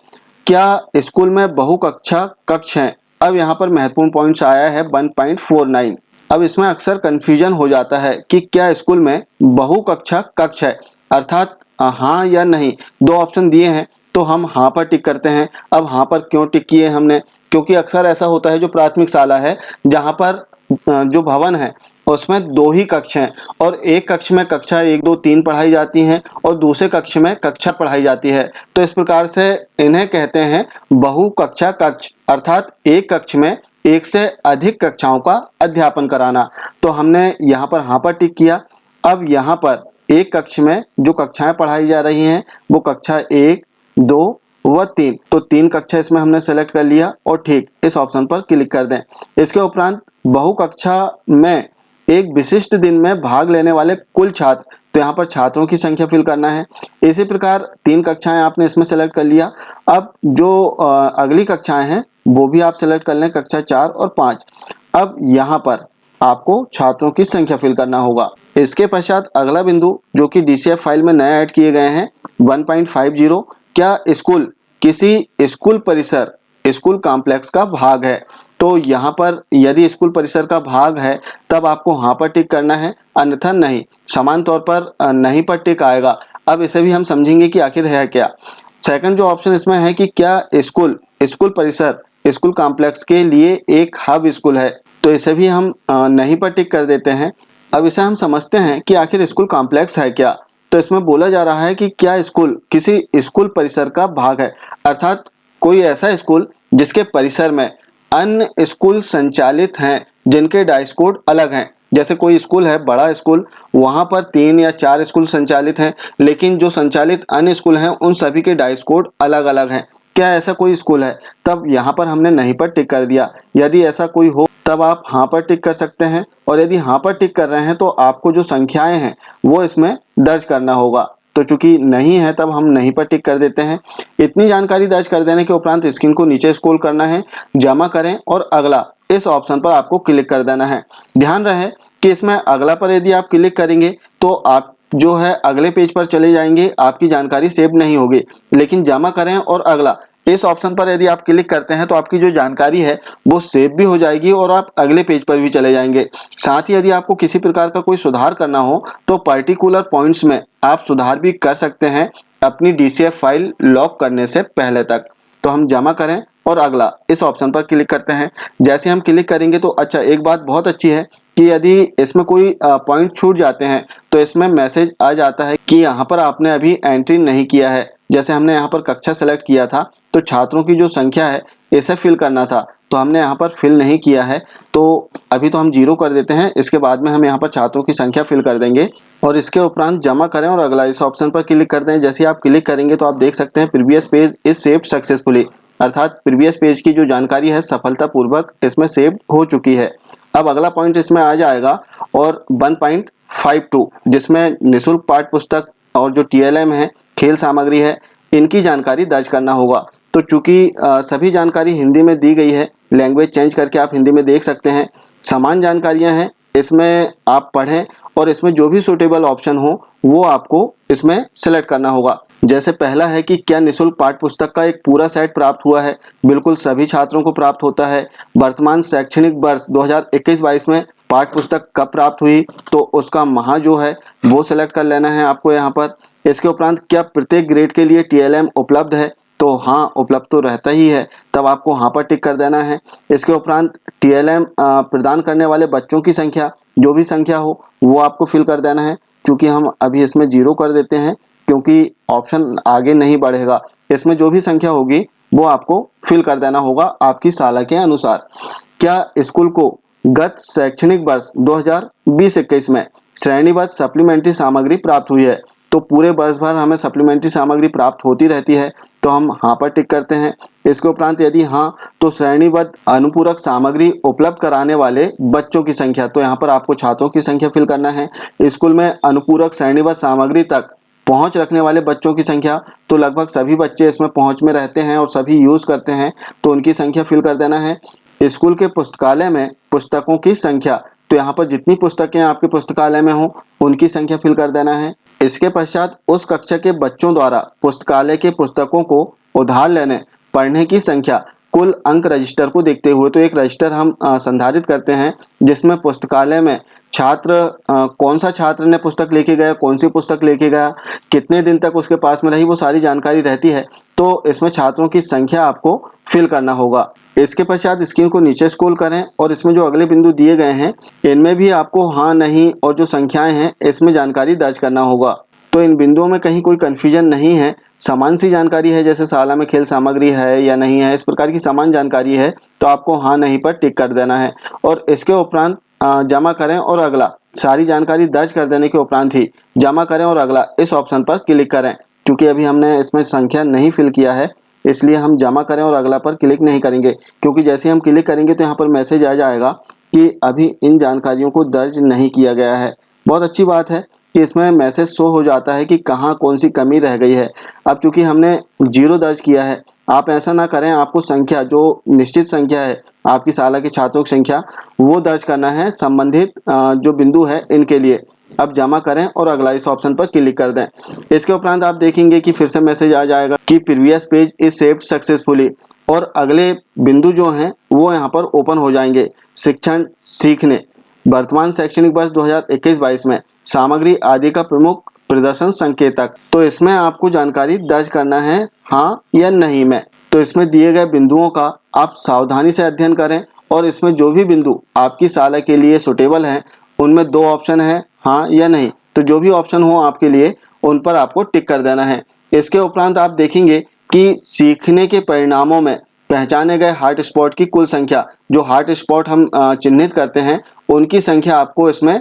क्या स्कूल में बहुकक्षा कक्ष हैं, अब यहाँ पर महत्वपूर्ण पॉइंट्स आया है 1.49। अब इसमें अक्सर कंफ्यूजन हो जाता है कि क्या स्कूल में बहुकक्षा कक्ष है, अर्थात हाँ या नहीं। दो ऑप्शन दिए हैं तो हम हाँ पर टिक करते हैं। अब हाँ पर क्यों टिक किए हमने, क्योंकि अक्सर ऐसा होता है जो प्राथमिक शाला है जहाँ पर जो भवन है उसमें 2 ही कक्ष हैं और एक कक्ष में कक्षा 1, 2, 3 पढ़ाई जाती हैं और दूसरे कक्ष में कक्षा पढ़ाई जाती है, तो इस प्रकार से इन्हें कहते हैं बहुकक्षा कक्ष, अर्थात एक कक्ष में एक से अधिक कक्षाओं का अध्यापन कराना। तो हमने यहाँ पर हाँ पर टिक किया। अब यहाँ पर एक कक्ष में जो कक्षाएं पढ़ाई जा रही हैं वो कक्षा 1, 2 व 3, तो 3 कक्षा इसमें हमने सेलेक्ट कर लिया और ठीक इस ऑप्शन पर क्लिक कर दें। इसके उपरांत बहुकक्षा में एक विशिष्ट दिन में भाग लेने वाले कुल छात्र, तो यहाँ पर छात्रों की संख्या फिल करना है। इसी प्रकार 3 कक्षाएं आपने इसमें सेलेक्ट कर लिया। अब जो अगली कक्षाएं हैं वो भी आप सेलेक्ट कर लें, कक्षा 4 और 5। अब यहाँ पर आपको छात्रों की संख्या फिल करना होगा। इसके पश्चात अगला बिंदु जो कि डीसीएफ फाइल में नए ऐड किए गए हैं 1.50, क्या स्कूल किसी स्कूल परिसर स्कूल कॉम्प्लेक्स का भाग है, तो यहाँ पर यदि स्कूल परिसर का भाग है तब आपको हाँ पर टिक करना है, अन्यथा नहीं। समान तौर पर नहीं पर टिक आएगा। अब इसे भी हम समझेंगे कि आखिर है क्या। सेकंड जो ऑप्शन इसमें है कि क्या स्कूल परिसर स्कूल कॉम्प्लेक्स के लिए एक हब स्कूल है, तो इसे भी हम नहीं पर टिक कर देते हैं। अब इसे हम समझते हैं कि आखिर स्कूल कॉम्प्लेक्स है क्या। तो इसमें बोला जा रहा है कि क्या स्कूल किसी स्कूल परिसर का भाग है, अर्थात कोई ऐसा स्कूल जिसके परिसर में अन्य स्कूल संचालित हैं जिनके डाइस कोड अलग हैं, जैसे कोई स्कूल है, बड़ा स्कूल, वहां पर 3 या 4 स्कूल संचालित हैं, लेकिन जो संचालित अन्य स्कूल हैं उन सभी के डाइस कोड अलग अलग हैं। क्या ऐसा कोई स्कूल है? तब यहाँ पर हमने नहीं पर टिक कर दिया। यदि ऐसा कोई हो तब आप हाँ पर टिक कर सकते हैं, और यदि हाँ पर टिक कर रहे हैं तो आपको जो संख्याएं हैं वो इसमें दर्ज करना होगा। तो चूंकि नहीं है तब हम नहीं पर टिक कर देते हैं। इतनी जानकारी दर्ज कर देने के उपरांत स्क्रीन को नीचे स्क्रॉल करना है, जमा करें और अगला इस ऑप्शन पर आपको क्लिक कर देना है। ध्यान रहे कि इसमें अगला पर यदि आप क्लिक करेंगे तो आप जो है अगले पेज पर चले जाएंगे, आपकी जानकारी सेव नहीं होगी। लेकिन जमा करें और अगला इस ऑप्शन पर यदि आप क्लिक करते हैं तो आपकी जो जानकारी है वो सेव भी हो जाएगी और आप अगले पेज पर भी चले जाएंगे। साथ ही यदि आपको किसी प्रकार का कोई सुधार करना हो तो पर्टिकुलर पॉइंट्स में आप सुधार भी कर सकते हैं अपनी DCF फाइल लॉक करने से पहले तक। तो हम जमा करें और अगला इस ऑप्शन पर क्लिक करते हैं। जैसे हम क्लिक करेंगे तो अच्छा, एक बात बहुत अच्छी है कि यदि इसमें कोई पॉइंट छूट जाते हैं तो इसमें मैसेज आ जाता है कि यहाँ पर आपने अभी एंट्री नहीं किया है। जैसे हमने यहाँ पर कक्षा सेलेक्ट किया था तो छात्रों की जो संख्या है इसे फिल करना था, तो हमने यहाँ पर फिल नहीं किया है, तो अभी तो हम 0 कर देते हैं। इसके बाद में हम यहाँ पर छात्रों की संख्या फिल कर देंगे और इसके उपरांत जमा करें और अगला इस ऑप्शन पर क्लिक कर दें। जैसे आप क्लिक करेंगे तो आप देख सकते हैं previous page is saved successfully, अर्थात प्रीवियस पेज की जो जानकारी है सफलतापूर्वक इसमें सेव हो चुकी है। अब अगला पॉइंट इसमें आ जाएगा और 1.52 जिसमें निःशुल्क पाठ्य पुस्तक और जो TLM है, खेल सामग्री है, इनकी जानकारी दर्ज करना होगा। तो चूंकि सभी जानकारी हिंदी में दी गई है, लैंग्वेज चेंज करके आप हिंदी में देख सकते हैं। समान जानकारियां हैं, इसमें आप पढ़ें और इसमें जो भी सूटेबल ऑप्शन हो वो आपको इसमें सेलेक्ट करना होगा। जैसे पहला है कि क्या निःशुल्क पाठ्य पुस्तक का एक पूरा सेट प्राप्त हुआ है? बिल्कुल सभी छात्रों को प्राप्त होता है। वर्तमान शैक्षणिक वर्ष 2021-22 में पाठ्य पुस्तक कब प्राप्त हुई, तो उसका माह जो है वो सिलेक्ट कर लेना है आपको यहाँ पर। इसके उपरांत क्या प्रत्येक ग्रेड के लिए TLM उपलब्ध है? तो हाँ, उपलब्ध तो रहता ही है, तब आपको हाँ पर टिक कर देना है। इसके उपरांत TLM प्रदान करने वाले बच्चों की संख्या, जो भी संख्या हो वो आपको फिल कर देना है। चूंकि हम अभी इसमें 0 कर देते हैं क्योंकि ऑप्शन आगे नहीं बढ़ेगा। इसमें जो भी संख्या होगी वो आपको फिल कर देना होगा आपकी साल के अनुसार। क्या स्कूल को गत शैक्षणिक वर्ष 2020-21 में श्रेणीबद्ध सप्लीमेंट्री सामग्री प्राप्त हुई है? तो पूरे वर्ष भर हमें सप्लीमेंट्री सामग्री प्राप्त होती रहती है, तो हम हाँ पर टिक करते हैं। इसके उपरांत यदि हाँ तो श्रेणीबद्ध अनुपूरक सामग्री उपलब्ध कराने वाले बच्चों की संख्या, तो यहाँ पर आपको छात्रों की संख्या फिल करना है। स्कूल में अनुपूरक श्रेणीबद्ध सामग्री तक पहुंच रखने वाले बच्चों की संख्या, तो लगभग सभी बच्चे इसमें पहुंच में रहते हैं और सभी यूज करते हैं, तो उनकी संख्या फिल कर देना है। स्कूल के पुस्तकालय में पुस्तकों की संख्या, तो यहाँ पर जितनी पुस्तकें आपके पुस्तकालय में हो उनकी संख्या फिल कर देना है। इसके पश्चात उस कक्षा के बच्चों द्वारा पुस्तकालय के पुस्तकों को उधार लेने पढ़ने की संख्या, कुल अंक रजिस्टर को देखते हुए, तो एक रजिस्टर हम संधारित करते हैं जिसमें पुस्तकालय में छात्र कौन सा छात्र ने पुस्तक लेके गया, कौन सी पुस्तक लेके गया, कितने दिन तक उसके पास में रही, वो सारी जानकारी रहती है। तो इसमें छात्रों की संख्या आपको फिल करना होगा। इसके पश्चात स्क्रीन को नीचे स्क्रॉल करें और इसमें जो अगले बिंदु दिए गए हैं इनमें भी आपको हाँ, नहीं और जो संख्याएं हैं इसमें जानकारी दर्ज करना होगा। तो इन बिंदुओं में कहीं कोई कंफ्यूजन नहीं है, समान सी जानकारी है। जैसे शाला में खेल सामग्री है या नहीं है, इस प्रकार की समान जानकारी है, तो आपको हाँ नहीं पर टिक कर देना है। और इसके उपरांत जमा करें और अगला, सारी जानकारी दर्ज कर देने के उपरांत ही जमा करें और अगला इस ऑप्शन पर क्लिक करें। क्योंकि अभी हमने इसमें संख्या नहीं फिल किया है इसलिए हम जमा करें और अगला पर क्लिक नहीं करेंगे, क्योंकि जैसे हम क्लिक करेंगे तो यहाँ पर मैसेज आ जाएगा कि अभी इन जानकारियों को दर्ज नहीं किया गया है। बहुत अच्छी बात है कि इसमें मैसेज शो हो जाता है कि कहाँ कौन सी कमी रह गई है। अब चूंकि हमने 0 दर्ज किया है, आप ऐसा ना करें, आपको संख्या जो निश्चित संख्या है आपकी शाला के छात्रों की संख्या वो दर्ज करना है संबंधित जो बिंदु है इनके लिए। अब जमा करें और अगला इस ऑप्शन पर क्लिक कर दें। इसके उपरांत आप देखेंगे कि फिर से मैसेज आ जाएगा कि previous page is saved successfully, और अगले बिंदु जो हैं वो यहाँ पर ओपन हो जाएंगे। शिक्षण सीखने वर्तमान शैक्षणिक वर्ष 2021-22 में सामग्री आदि का प्रमुख प्रदर्शन संकेतक, तो इसमें आपको जानकारी दर्ज करना है हाँ या नहीं में। तो इसमें दिए गए बिंदुओं का आप सावधानी से अध्ययन करें और इसमें जो भी बिंदु आपकी शाला के लिए सुटेबल हैं उनमें 2 ऑप्शन है हाँ या नहीं, तो जो भी ऑप्शन हो आपके लिए उन पर आपको टिक कर देना है। इसके उपरांत आप देखेंगे कि सीखने के परिणामों में पहचाने गए हॉट स्पॉट की कुल संख्या, जो हॉट स्पॉट हम चिन्हित करते हैं उनकी संख्या आपको इसमें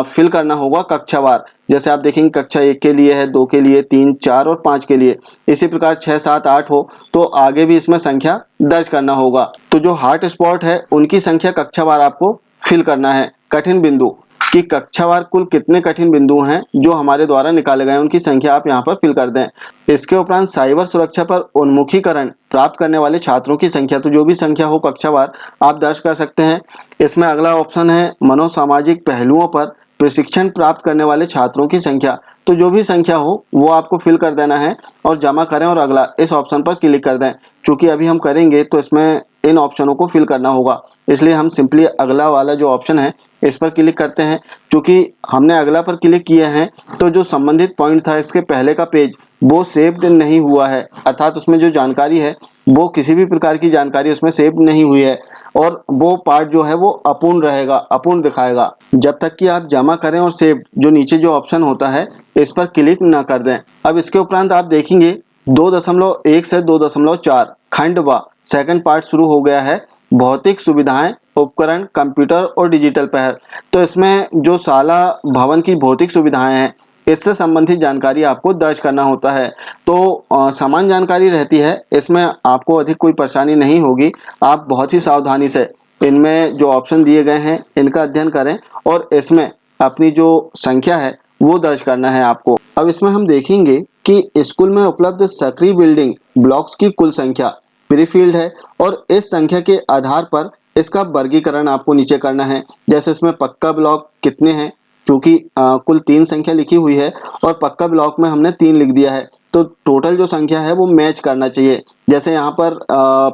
फिल करना होगा कक्षावार। जैसे आप देखेंगे कक्षा 1 के लिए है, 2 के लिए, 3, 4 और 5 के लिए। इसी प्रकार 6, 7, 8 हो तो आगे भी इसमें संख्या दर्ज करना होगा। तो जो हॉट स्पॉट है उनकी संख्या कक्षावार आपको फिल करना है। कठिन बिंदु कि कक्षावार कुल कितने कठिन बिंदु हैं जो हमारे द्वारा निकाले गए, उनकी संख्या आप यहाँ पर फिल कर दें। इसके उपरांत साइबर सुरक्षा पर उन्मुखीकरण प्राप्त करने वाले छात्रों की संख्या, तो जो भी संख्या हो कक्षावार आप दर्ज कर सकते हैं। इसमें अगला ऑप्शन है मनोसामाजिक पहलुओं पर प्रशिक्षण प्राप्त करने वाले छात्रों की संख्या, तो जो भी संख्या हो वो आपको फिल कर देना है और जमा करें और अगला इस ऑप्शन पर क्लिक कर दें। चूंकि अभी हम करेंगे तो इसमें इन ऑप्शनों को फिल करना होगा, इसलिए हम सिंपली अगला वाला जो ऑप्शन है इस पर क्लिक करते हैं। चूंकि हमने अगला पर क्लिक किया है तो जो संबंधित पॉइंट था इसके पहले का पेज वो सेव्ड नहीं हुआ है, अर्थात उसमें जो जानकारी है वो किसी भी प्रकार की जानकारी उसमें सेव नहीं हुई है और वो पार्ट जो है वो अपूर्ण रहेगा, अपूर्ण दिखाएगा जब तक कि आप जमा करें और सेव जो नीचे जो ऑप्शन होता है इस पर क्लिक ना कर दें। अब इसके उपरांत आप देखेंगे 2.1 से 2.4 खंड व सेकंड पार्ट शुरू हो गया है, भौतिक सुविधाएं, उपकरण, कंप्यूटर और डिजिटल पहल। तो इसमें जो शाला भवन की भौतिक सुविधाएं हैं इससे संबंधित जानकारी आपको दर्ज करना होता है। तो समान जानकारी रहती है, इसमें आपको अधिक कोई परेशानी नहीं होगी। आप बहुत ही सावधानी से इनमें जो ऑप्शन दिए गए हैं इनका अध्ययन करें और इसमें अपनी जो संख्या है वो दर्ज करना है आपको। अब इसमें हम देखेंगे कि स्कूल में उपलब्ध सक्रिय बिल्डिंग ब्लॉक्स की कुल संख्या प्रीफिल्ड है और इस संख्या के आधार पर इसका वर्गीकरण आपको नीचे करना है। जैसे इसमें पक्का ब्लॉक कितने हैं, चूंकि कुल 3 संख्या लिखी हुई है और पक्का ब्लॉक में हमने 3 लिख दिया है तो टोटल जो संख्या है वो मैच करना चाहिए। जैसे यहाँ पर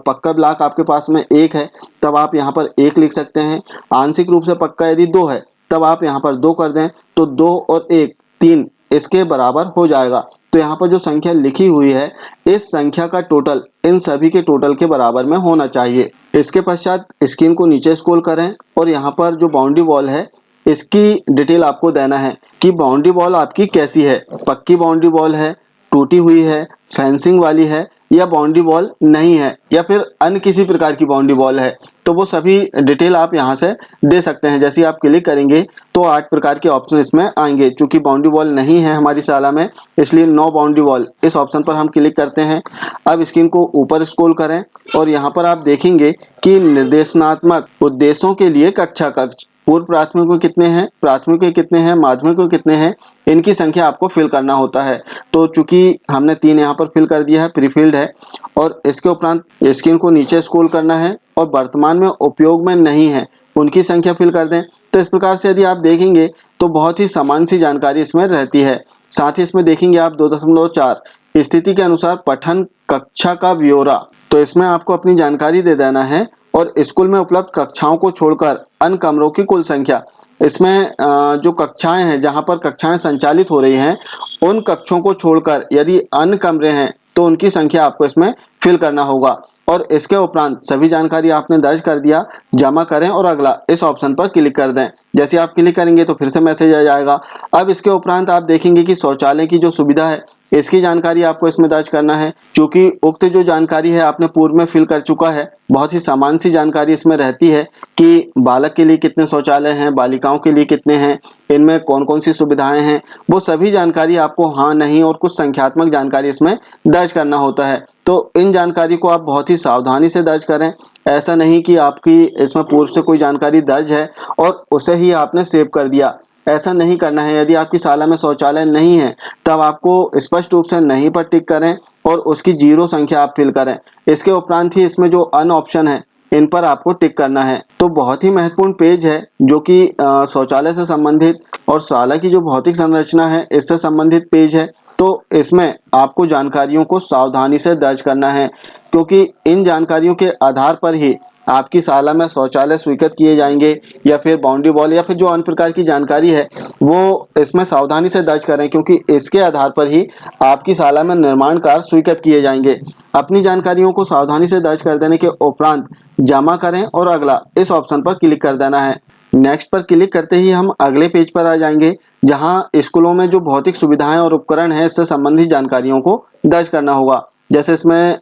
पक्का ब्लॉक आपके पास में 1 है तब आप यहाँ पर 1 लिख सकते हैं। आंशिक रूप से पक्का यदि 2 है तब आप यहाँ पर 2 कर दें तो 2 और 1 3 इसके बराबर हो जाएगा। तो यहाँ पर जो संख्या लिखी हुई है इस संख्या का टोटल इन सभी के टोटल के बराबर में होना चाहिए। इसके पश्चात स्क्रीन को नीचे स्क्रॉल करें और यहाँ पर जो बाउंड्री वॉल है इसकी डिटेल आपको देना है कि बाउंड्री वॉल आपकी कैसी है, पक्की बाउंड्री वॉल है, टूटी हुई है, फेंसिंग वाली है या बाउंड्री वॉल नहीं है या फिर अन्य किसी प्रकार की बाउंड्री वॉल है। तो वो सभी डिटेल आप यहाँ से दे सकते हैं। जैसे आप क्लिक करेंगे तो 8 प्रकार के ऑप्शन इसमें आएंगे। चूंकि बाउंड्री वॉल नहीं है हमारी शाला में इसलिए नो बाउंड्री वॉल इस ऑप्शन पर हम क्लिक करते हैं। अब स्क्रीन को ऊपर स्क्रॉल करें और यहाँ पर आप देखेंगे कि निर्देशनात्मक उद्देश्यों के लिए कक्षा कक्ष पूर्व प्राथमिक में कितने हैं, प्राथमिक में कितने हैं, माध्यमिक में कितने हैं, इनकी संख्या आपको फिल करना होता है। तो चूंकि हमने 3 यहाँ पर फिल कर दिया है, प्रीफिल्ड है। और इसके उपरांत स्क्रीन को नीचे स्क्रॉल करना है और वर्तमान में उपयोग में नहीं है उनकी संख्या फिल कर दें। तो इस प्रकार से यदि आप देखेंगे तो बहुत ही समान सी जानकारी इसमें रहती है। साथ ही इसमें देखेंगे आप 2.4 स्थिति के अनुसार पठन कक्षा का ब्यौरा, तो इसमें आपको अपनी जानकारी दे देना है और स्कूल में उपलब्ध कक्षाओं को छोड़कर अन्य कमरों की कुल संख्या। इसमें जो कक्षाएं हैं जहां पर कक्षाएं संचालित हो रही हैं उन कक्षों को छोड़कर यदि अन्य कमरे हैं तो उनकी संख्या आपको इसमें फिल करना होगा। और इसके उपरांत सभी जानकारी आपने दर्ज कर दिया, जमा करें और अगला इस ऑप्शन पर क्लिक कर दें। जैसे आप क्लिक करेंगे तो फिर से मैसेज आ जाएगा। अब इसके उपरांत आप देखेंगे कि शौचालय की जो सुविधा है इसकी जानकारी आपको इसमें दर्ज करना है। क्योंकि उक्त जो जानकारी है आपने पूर्व में फिल कर चुका है, बहुत ही समान सी जानकारी इसमें रहती है कि बालक के लिए कितने शौचालय हैं, बालिकाओं के लिए कितने हैं, इनमें कौन कौन सी सुविधाएं हैं, वो सभी जानकारी आपको हाँ नहीं और कुछ संख्यात्मक जानकारी इसमें दर्ज करना होता है। तो इन जानकारी को आप बहुत ही सावधानी से दर्ज करें। ऐसा नहीं कि आपकी इसमें पूर्व से कोई जानकारी दर्ज है और उसे ही आपने सेव कर दिया, ऐसा नहीं करना है। यदि आपकी शाला में शौचालय नहीं है तब आपको स्पष्ट रूप से नहीं पर टिक करें और उसकी 0 संख्या आप फिल करें। इसके उपरांत ही इसमें जो अन ऑप्शन है इन पर आपको टिक करना है। तो बहुत ही महत्वपूर्ण पेज है जो कि शौचालय से संबंधित और शाला की जो भौतिक संरचना है इससे संबंधित पेज है। तो इसमें आपको जानकारियों को सावधानी से दर्ज करना है क्योंकि इन जानकारियों के आधार पर ही आपकी शाला में शौचालय स्वीकृत किए जाएंगे या फिर बाउंड्री वॉल या फिर जो अन्य प्रकार की जानकारी है वो इसमें सावधानी से दर्ज करें क्योंकि इसके आधार पर ही आपकी शाला में निर्माण कार्य स्वीकृत किए जाएंगे। अपनी जानकारियों को सावधानी से दर्ज कर देने के उपरांत जमा करें और अगला इस ऑप्शन पर क्लिक कर देना है। नेक्स्ट पर क्लिक करते ही हम अगले पेज पर आ जाएंगे जहां स्कूलों में जो भौतिक सुविधाएं और उपकरण है इससे संबंधित जानकारियों को दर्ज करना होगा। जैसे इसमें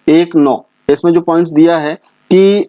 1-9 इसमें जो पॉइंट्स दिया है कि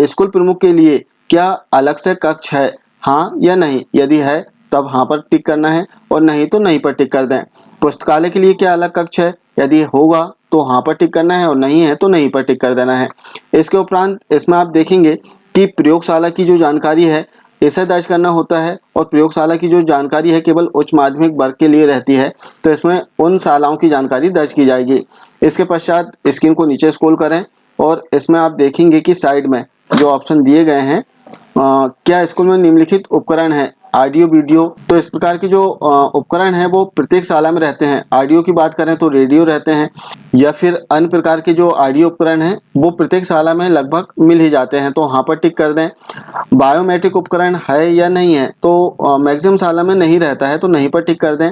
स्कूल प्रमुख के लिए क्या अलग से कक्ष है, हाँ या नहीं, यदि है तब हाँ पर टिक करना है और नहीं तो नहीं पर टिक कर दें। पुस्तकालय के लिए क्या अलग कक्ष है, यदि होगा तो हाँ पर टिक करना है और नहीं है तो नहीं पर टिक कर देना है। इसके उपरांत इसमें आप देखेंगे कि प्रयोगशाला की जो जानकारी है इसे दर्ज करना होता है और प्रयोगशाला की जो जानकारी है केवल उच्च माध्यमिक वर्ग के लिए रहती है, तो इसमें उन शालाओं की जानकारी दर्ज की जाएगी। इसके पश्चात स्क्रीन को नीचे स्क्रॉल करें और इसमें आप देखेंगे कि साइड में जो ऑप्शन दिए गए हैं, क्या स्कूल में निम्नलिखित उपकरण है, ऑडियो वीडियो। तो इस प्रकार के जो उपकरण हैं वो प्रत्येक शाला में रहते हैं। ऑडियो की बात करें तो रेडियो रहते हैं या फिर अन्य प्रकार के जो ऑडियो उपकरण हैं वो प्रत्येक शाला में लगभग मिल ही जाते हैं, तो हाँ पर टिक कर दें। बायोमेट्रिक उपकरण है या नहीं है, तो मैक्सिमम शाला में नहीं रहता है, तो नहीं पर टिक कर दें।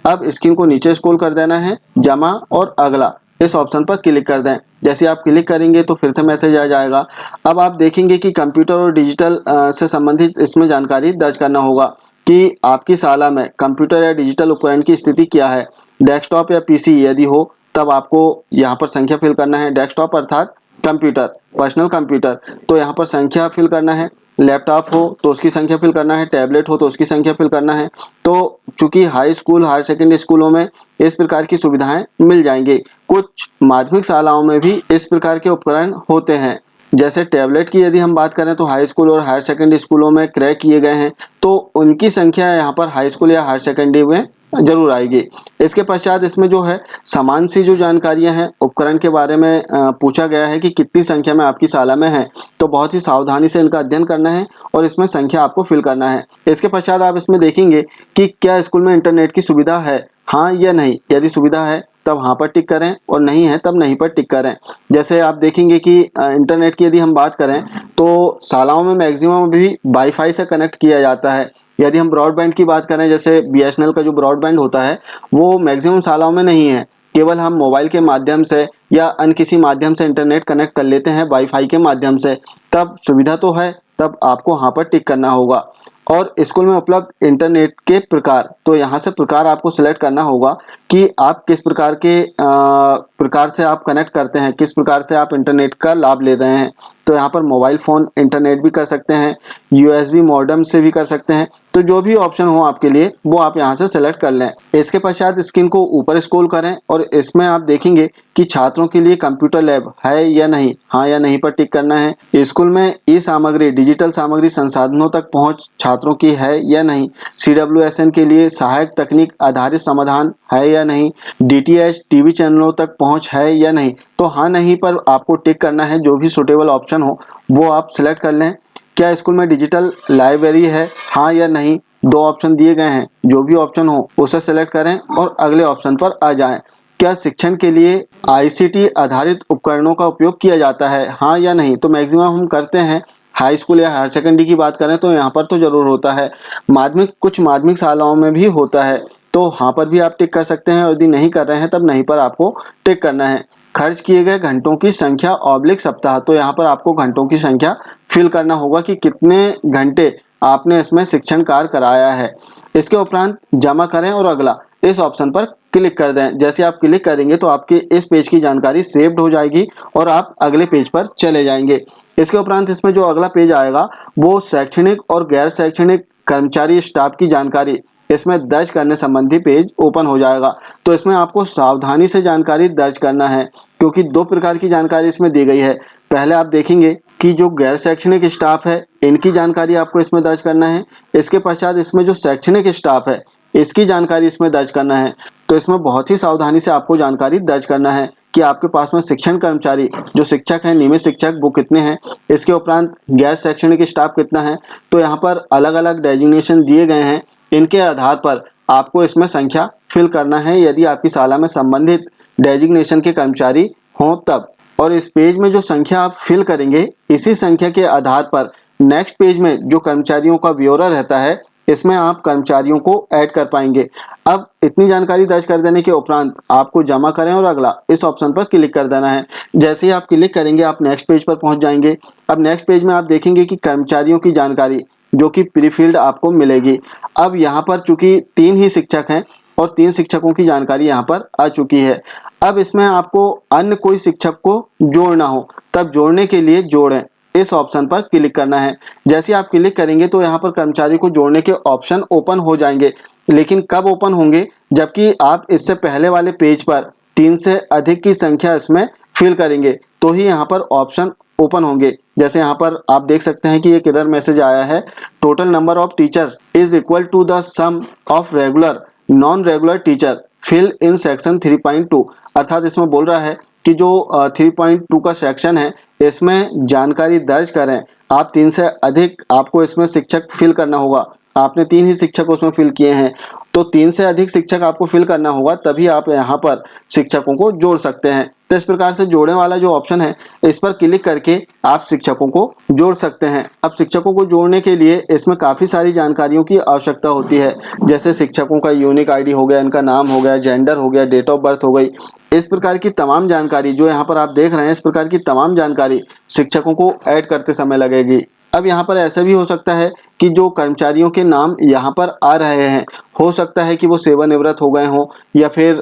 अब स्क्रीन को नीचे स्क्रॉल कर देना है, जमा और अगला इस ऑप्शन पर क्लिक कर दें। जैसे आप क्लिक करेंगे तो फिर से मैसेज आ जाएगा। अब आप देखेंगे कि कंप्यूटर और डिजिटल से संबंधित इसमें जानकारी दर्ज करना होगा कि आपकी शाला में कंप्यूटर या डिजिटल उपकरण की स्थिति क्या है। डेस्कटॉप या पीसी यदि हो तब आपको यहाँ पर संख्या फिल करना है। डेस्कटॉप अर्थात कंप्यूटर, पर्सनल कंप्यूटर, तो यहाँ पर संख्या फिल करना है। लैपटॉप हो तो उसकी संख्या फिल करना है, टैबलेट हो तो उसकी संख्या फिल करना है। तो चूंकि हाई स्कूल, हायर सेकेंडरी स्कूलों में इस प्रकार की सुविधाएं मिल जाएंगी। कुछ माध्यमिक शालाओं में भी इस प्रकार के उपकरण होते हैं। जैसे टैबलेट की यदि हम बात करें तो हाई स्कूल और हायर सेकेंडरी स्कूलों में क्रय किए गए हैं, तो उनकी संख्या यहाँ पर हाई स्कूल या हायर सेकेंडरी में जरूर आएगी। इसके पश्चात इसमें जो है समान सी जो जानकारियां हैं उपकरण के बारे में पूछा गया है कि कितनी संख्या में आपकी शाला में है, तो बहुत ही सावधानी से इनका अध्ययन करना है और इसमें संख्या आपको फिल करना है। इसके पश्चात आप इसमें देखेंगे कि क्या स्कूल में इंटरनेट की सुविधा है, हाँ या नहीं। यदि सुविधा है तब हाँ पर टिक करें और नहीं है तब नहीं पर टिक करें। जैसे आप देखेंगे कि इंटरनेट की यदि हम बात करें तो शालाओं में मैक्सिमम भी वाईफाई से कनेक्ट किया जाता है। यदि हम ब्रॉडबैंड की बात करें, जैसे बीएसएनएल का जो ब्रॉडबैंड होता है वो मैक्सिमम शालाओं में नहीं है। केवल हम मोबाइल के माध्यम से या अन्य किसी माध्यम से इंटरनेट कनेक्ट कर लेते हैं वाईफाई के माध्यम से, तब सुविधा तो है, तब आपको हाँ पर टिक करना होगा। और स्कूल में उपलब्ध इंटरनेट के प्रकार, तो यहाँ से प्रकार आपको सिलेक्ट करना होगा कि आप किस प्रकार से आप कनेक्ट करते हैं, किस प्रकार से आप इंटरनेट का लाभ ले रहे हैं। तो यहाँ पर मोबाइल फ़ोन इंटरनेट भी कर सकते हैं, यूएसबी मॉडेम से भी कर सकते हैं। तो जो भी ऑप्शन हो आपके लिए वो आप यहाँ से सेलेक्ट कर लें। इसके पश्चात स्क्रीन को ऊपर स्क्रॉल करें और इसमें आप देखेंगे कि छात्रों के लिए कंप्यूटर लैब है या नहीं, हाँ या नहीं पर टिक करना है। स्कूल में ई सामग्री, डिजिटल सामग्री संसाधनों तक पहुँच छात्रों की है या नहीं। CWSN के लिए सहायक तकनीक आधारित समाधान है या नहीं। DTH टीवी चैनलों तक पहुँच है या नहीं। तो हाँ नहीं पर आपको टिक करना है, जो भी सुटेबल ऑप्शन हो वो आप सिलेक्ट कर लें। क्या स्कूल में डिजिटल लाइब्रेरी है, हाँ या नहीं। 2 ऑप्शन दिए गए हैं, जो भी ऑप्शन हो उसे सेलेक्ट करें और अगले ऑप्शन पर आ जाएं। क्या शिक्षण के लिए ICT आधारित उपकरणों का उपयोग किया जाता है, हाँ या नहीं। तो मैक्सिमम हम करते हैं। हाई स्कूल या हायर सेकेंडरी की बात करें तो यहाँ पर तो जरूर होता है। कुछ माध्यमिक शालाओं में भी होता है, तो हाँ पर भी आप टिक कर सकते हैं और यदि नहीं कर रहे हैं तब नहीं पर आपको टिक करना है। खर्च किए गए घंटों की संख्या / सप्ताह, तो यहाँ पर आपको घंटों की संख्या फिल करना होगा कि कितने घंटे आपने इसमें शिक्षण कार्य कराया है। इसके उपरांत जमा करें और अगला इस ऑप्शन पर क्लिक कर दें। जैसे आप क्लिक करेंगे तो आपके इस पेज की जानकारी सेव्ड हो जाएगी और आप अगले पेज पर चले जाएंगे। इसके उपरांत इसमें जो अगला पेज आएगा वो शैक्षणिक और गैर शैक्षणिक कर्मचारी स्टाफ की जानकारी इसमें दर्ज करने संबंधी पेज ओपन हो जाएगा। तो इसमें आपको सावधानी से जानकारी दर्ज करना है, क्योंकि 2 प्रकार की जानकारी इसमें दी गई है। पहले आप देखेंगे कि जो गैर शैक्षणिक स्टाफ है इनकी जानकारी आपको इसमें दर्ज करना है। इसके पश्चात इसमें जो शैक्षणिक स्टाफ है इसकी जानकारी इसमें दर्ज करना है। तो इसमें बहुत ही सावधानी से आपको जानकारी दर्ज करना है कि आपके पास में शिक्षण कर्मचारी जो शिक्षक हैं, नियमित शिक्षक, वो कितने हैं। इसके उपरांत गैर शैक्षणिक स्टाफ कितना है। तो यहाँ पर अलग अलग डेजिग्नेशन दिए गए हैं, इनके आधार पर आपको इसमें संख्या फिल करना है यदि आपकी शाला में संबंधित डेजिग्नेशन के कर्मचारी हों तब। और इस पेज में जो संख्या आप फिल करेंगे इसी संख्या के आधार पर नेक्स्ट पेज में जो कर्मचारियों का ब्यौरा रहता है इसमें आप कर्मचारियों को ऐड कर पाएंगे। अब इतनी जानकारी दर्ज कर देने के उपरांत आपको जमा करें और अगला इस ऑप्शन पर क्लिक कर देना है। जैसे ही आप क्लिक करेंगे आप नेक्स्ट पेज पर पहुंच जाएंगे। अब नेक्स्ट पेज में आप देखेंगे कि कर्मचारियों की जानकारी जो कि प्री फिल्ड आपको मिलेगी। अब यहाँ पर चूंकि 3 ही शिक्षक हैं और 3 शिक्षकों की जानकारी यहाँ पर आ चुकी है। अब इसमें आपको अन्य कोई शिक्षक को जोड़ना हो तब जोड़ने के लिए जोड़ें इस ऑप्शन पर क्लिक करना है। जैसे आप क्लिक करेंगे तो यहाँ पर कर्मचारी को जोड़ने के ऑप्शन ओपन हो जाएंगे, लेकिन कब ओपन होंगे, जबकि आप इससे पहले वाले पेज पर 3 से अधिक की संख्या इसमें फिल करेंगे तो ही यहाँ पर ऑप्शन ओपन होंगे। जैसे यहाँ पर आप देख सकते हैं कि एक इधर मैसेज आया है, total number of teachers is equal to the sum of regular non regular teacher fill in section 3.2। अर्थात इसमें बोल रहा है कि जो 3.2 का सेक्शन है इसमें जानकारी दर्ज करें। आप 3 से अधिक आपको इसमें शिक्षक फिल करना होगा। आपने 3 ही शिक्षक उसमें फिल किए हैं तो 3 से अधिक शिक्षक आपको फिल करना होगा, तभी आप यहाँ पर शिक्षकों को जोड़ सकते हैं। तो इस प्रकार से जोड़ने वाला जो ऑप्शन है इस पर क्लिक करके आप शिक्षकों को जोड़ सकते हैं। अब शिक्षकों को जोड़ने के लिए इसमें काफ़ी सारी जानकारियों की आवश्यकता होती है, जैसे शिक्षकों का यूनिक आईडी हो गया, इनका नाम हो गया, जेंडर हो गया, डेट ऑफ बर्थ हो गई। इस प्रकार की तमाम जानकारी जो यहाँ पर आप देख रहे हैं, इस प्रकार की तमाम जानकारी शिक्षकों को ऐड करते समय लगेगी। अब यहाँ पर ऐसा भी हो सकता है कि जो कर्मचारियों के नाम यहाँ पर आ रहे हैं, हो सकता है कि वो सेवानिवृत्त हो गए हों या फिर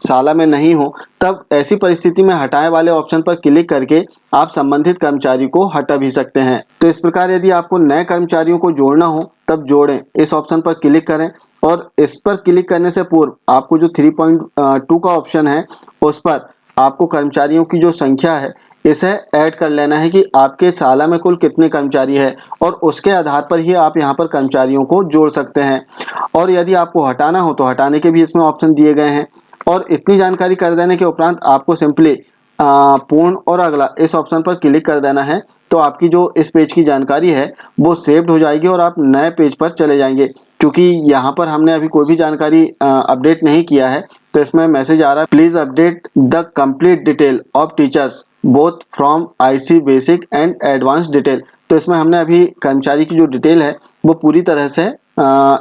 शाला में नहीं हो, तब ऐसी परिस्थिति में हटाए वाले ऑप्शन पर क्लिक करके आप संबंधित कर्मचारी को हटा भी सकते हैं। तो इस प्रकार यदि आपको नए कर्मचारियों को जोड़ना हो तब जोड़ें, इस ऑप्शन पर क्लिक करें और इस पर क्लिक करने से पूर्व आपको जो 3.2 का ऑप्शन है उस पर आपको कर्मचारियों की जो संख्या है इसे ऐड कर लेना है कि आपके शाला में कुल कितने कर्मचारी है, और उसके आधार पर ही आप यहाँ पर कर्मचारियों को जोड़ सकते हैं। और यदि आपको हटाना हो तो हटाने के भी इसमें ऑप्शन दिए गए हैं। और इतनी जानकारी कर देने के उपरांत आपको सिंपली पूर्ण और अगला इस ऑप्शन पर क्लिक कर देना है, तो आपकी जो इस पेज की जानकारी है वो सेव्ड हो जाएगी और आप नए पेज पर चले जाएंगे। क्योंकि यहाँ पर हमने अभी कोई भी जानकारी अपडेट नहीं किया है तो इसमें मैसेज आ रहा है, please update the complete detail of teachers both from IC basic and advance detail. तो इसमें हमने अभी कर्मचारी की जो डिटेल है वो पूरी तरह से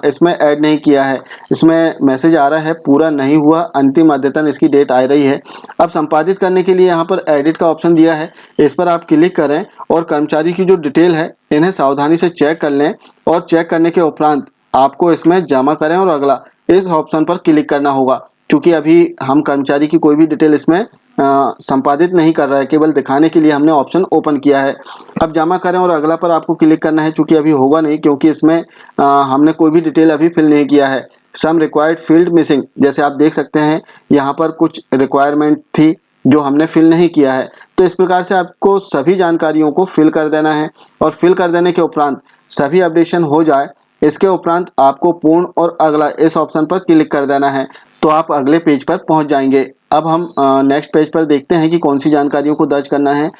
इसमें ऐड नहीं किया है। इसमें मैसेज आ रहा है पूरा नहीं हुआ, अंतिम अद्यतन इसकी डेट आ रही है। अब संपादित करने के लिए यहाँ पर एडिट का ऑप्शन दिया है, इस पर आप क्लिक करें और कर्मचारी की जो डिटेल है इन्हें सावधानी से चेक कर लें और चेक करने के उपरांत आपको इसमें जमा करें और अगला इस ऑप्शन पर क्लिक करना होगा। क्योंकि अभी हम कर्मचारी की कोई भी डिटेल इसमें संपादित नहीं कर रहा है, केवल दिखाने के लिए हमने ऑप्शन ओपन किया है। अब जमा करें और अगला पर आपको क्लिक करना है, चूंकि अभी होगा नहीं क्योंकि इसमें हमने कोई भी डिटेल अभी फिल नहीं किया है। सम रिक्वायर्ड फील्ड मिसिंग, जैसे आप देख सकते हैं यहाँ पर कुछ रिक्वायरमेंट थी जो हमने फिल नहीं किया है। तो इस प्रकार से आपको सभी जानकारियों को फिल कर देना है और फिल कर देने के उपरांत सभी अपडेशन हो जाए, इसके उपरांत आपको पूर्ण और अगला इस ऑप्शन पर क्लिक कर देना है, तो आप अगले पेज पर पहुंच जाएंगे। अब हम नेक्स्ट पेज पर देखते हैं कि कौन सी जानकारियों को दर्ज करना है।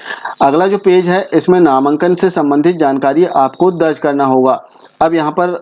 अगला जो पेज है इसमें नामांकन से संबंधित जानकारी आपको दर्ज करना होगा। अब यहाँ पर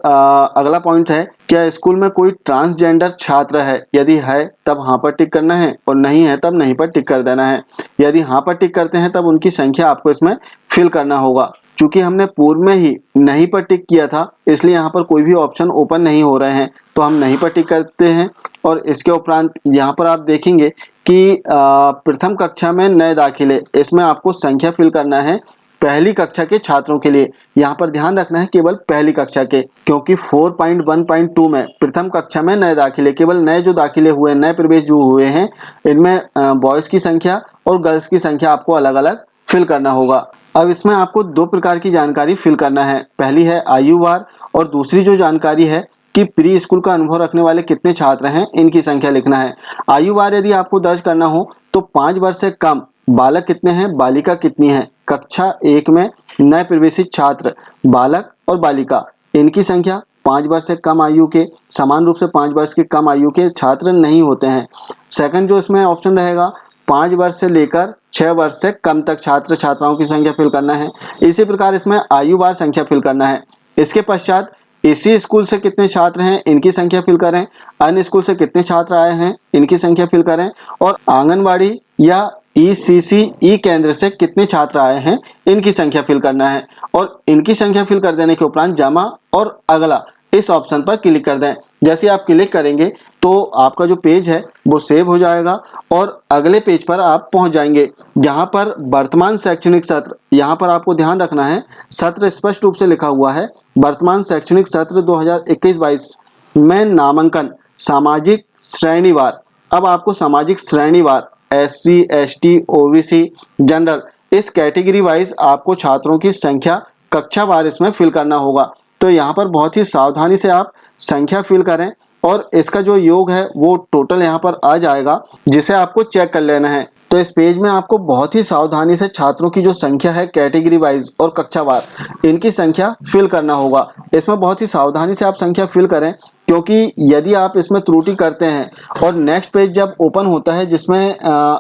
अगला पॉइंट है, क्या स्कूल में कोई ट्रांसजेंडर छात्र है? यदि है तब हाँ पर टिक करना है और नहीं है तब नहीं पर टिक कर देना है। यदि हाँ पर टिक करते हैं तब उनकी संख्या आपको इसमें फिल करना होगा। चूंकि हमने पूर्व में ही नहीं पर टिक किया था इसलिए यहाँ पर कोई भी ऑप्शन ओपन नहीं हो रहे हैं, तो हम नहीं पर टिक करते हैं। और इसके उपरांत यहाँ पर आप देखेंगे कि प्रथम कक्षा में नए दाखिले, इसमें आपको संख्या फिल करना है पहली कक्षा के छात्रों के लिए। यहाँ पर ध्यान रखना है केवल पहली कक्षा के, क्योंकि 4.1.2 में प्रथम कक्षा में नए दाखिले, केवल नए जो दाखिले हुए, नए प्रवेश जो हुए हैं, इनमें बॉयज की संख्या और गर्ल्स की संख्या आपको अलग अलग फिल करना होगा। अब इसमें आपको 2 प्रकार की जानकारी फिल करना है, पहली है आयु वार और दूसरी जो जानकारी है कि प्री स्कूल का अनुभव रखने वाले कितने छात्र हैं, इनकी संख्या लिखना है। आयु वार यदि आपको दर्ज करना हो तो 5 वर्ष से कम बालक कितने हैं, बालिका कितनी है। कक्षा 1 में नए प्रवेशित छात्र बालक और बालिका, इनकी संख्या 5 वर्ष से कम आयु के, समान रूप से 5 वर्ष के कम आयु के छात्र नहीं होते हैं। सेकंड जो इसमें ऑप्शन रहेगा, 5 वर्ष से लेकर 6 वर्ष से कम तक छात्र छात्राओं की संख्या फिल करना है। इसी प्रकार इसमें आयु वार संख्या फिल करना है। इसके पश्चात इसी स्कूल से कितने छात्र हैं, इनकी संख्या फिल करें। अन्य स्कूल से कितने छात्र आए हैं, इनकी संख्या फिल करें। और आंगनवाड़ी या ECC केंद्र से कितने छात्र आए हैं, इनकी संख्या फिल करना है। और इनकी संख्या फिल कर देने के उपरांत जमा और अगला इस ऑप्शन पर क्लिक कर दें। जैसे आप क्लिक करेंगे तो आपका जो पेज है वो सेव हो जाएगा और अगले पेज पर आप पहुंच जाएंगे, जहां पर वर्तमान शैक्षणिक सत्र, यहां पर आपको ध्यान रखना है सत्र स्पष्ट रूप से लिखा हुआ है, वर्तमान शैक्षणिक सत्र 2021-22 में नामांकन सामाजिक श्रेणीवार। अब आपको सामाजिक श्रेणीवार SC, ST, OBC, जनरल, इस कैटेगरी वाइज आपको छात्रों की संख्या कक्षावार इसमें फिल करना होगा। तो यहाँ पर बहुत ही सावधानी से आप संख्या फिल करें और इसका जो योग है वो टोटल यहाँ पर आ जाएगा, जिसे आपको चेक कर लेना है। तो इस पेज में आपको बहुत ही सावधानी से छात्रों की जो संख्या है कैटेगरी वाइज और कक्षावार, इनकी संख्या फिल करना होगा। इसमें बहुत ही सावधानी से आप संख्या फिल करें, क्योंकि यदि आप इसमें त्रुटि करते हैं और नेक्स्ट पेज जब ओपन होता है जिसमें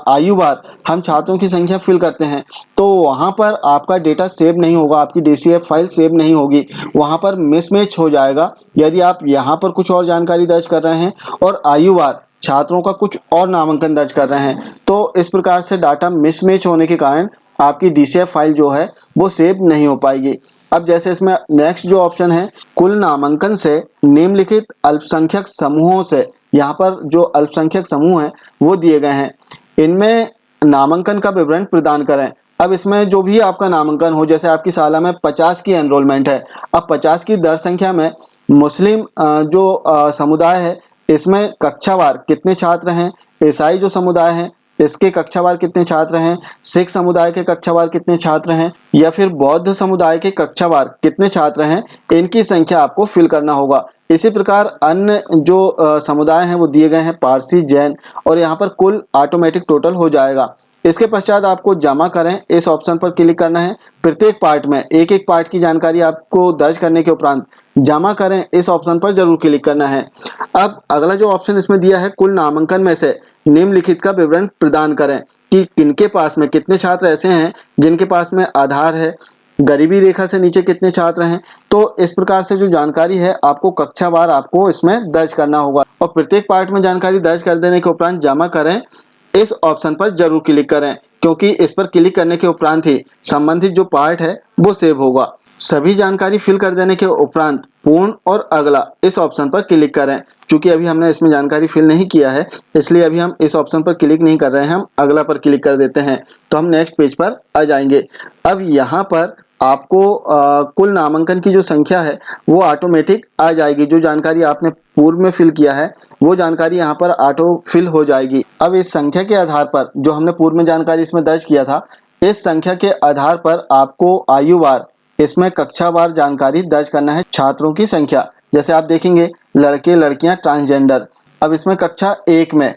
आयुवार हम छात्रों की संख्या फिल करते हैं, तो वहाँ पर आपका डेटा सेव नहीं होगा, आपकी DCF फाइल सेव नहीं होगी, वहाँ पर मिसमैच हो जाएगा। यदि आप यहाँ पर कुछ और जानकारी दर्ज कर रहे हैं और आयुवार छात्रों का कुछ और नामांकन दर्ज कर रहे हैं, तो इस प्रकार से डाटा मिसमैच होने के कारण आपकी DCF फाइल जो है वो सेव नहीं हो पाएगी। अब जैसे इसमें नेक्स्ट जो ऑप्शन है, कुल नामांकन से निम्नलिखित अल्पसंख्यक समूहों से, यहाँ पर जो अल्पसंख्यक समूह हैं वो दिए गए हैं, इनमें नामांकन का विवरण प्रदान करें। अब इसमें जो भी आपका नामांकन हो, जैसे आपकी साला में 50 की एनरोलमेंट है, अब 50 की दर संख्या में मुस्लिम जो समुदाय है इसमें कक्षावार कितने छात्र हैं, ईसाई जो समुदाय है इसके कक्षावार कितने छात्र हैं, सिख समुदाय के कक्षावार कितने छात्र हैं, या फिर बौद्ध समुदाय के कक्षावार कितने छात्र हैं, इनकी संख्या आपको फिल करना होगा। इसी प्रकार अन्य जो समुदाय हैं वो दिए गए हैं, पारसी, जैन, और यहाँ पर कुल ऑटोमेटिक टोटल हो जाएगा। इसके पश्चात आपको जमा करें इस ऑप्शन पर क्लिक करना है। प्रत्येक पार्ट में एक एक पार्ट की जानकारी आपको दर्ज करने के उपरांत जमा करें इस ऑप्शन पर जरूर क्लिक करना है। अब अगला जो ऑप्शन इसमें दिया है, कुल नामांकन में से निम्नलिखित का विवरण प्रदान करें, कि किनके पास में कितने छात्र ऐसे हैं जिनके पास में आधार है, गरीबी रेखा से नीचे कितने छात्र हैं। तो इस प्रकार से जो जानकारी है आपको कक्षावार आपको इसमें दर्ज करना होगा और प्रत्येक पार्ट में जानकारी दर्ज कर देने के उपरांत जमा करें इस ऑप्शन पर जरूर क्लिक करें, क्योंकि इस पर क्लिक करने के उपरांत ही संबंधित जो पार्ट है वो सेव होगा। सभी जानकारी फिल कर देने के उपरांत पूर्ण और अगला इस ऑप्शन पर क्लिक करें। चूंकि अभी हमने इसमें जानकारी फिल नहीं किया है, इसलिए अभी हम इस ऑप्शन पर क्लिक नहीं कर रहे हैं, हम अगला पर क्लिक कर देते हैं, तो हम नेक्स्ट पेज पर आ जाएंगे। अब यहाँ पर आपको कुल नामांकन की जो संख्या है वो ऑटोमेटिक आ जाएगी। जो जानकारी आपने पूर्व में फिल किया है वो जानकारी यहाँ पर ऑटो फिल हो जाएगी। अब इस संख्या के आधार पर, जो हमने पूर्व में जानकारी इसमें दर्ज किया था, इस संख्या के आधार पर आपको आयुवार, इसमें कक्षावार जानकारी दर्ज करना है छात्रों की संख्या। जैसे आप देखेंगे लड़के, लड़कियां, ट्रांसजेंडर। अब इसमें कक्षा 1 में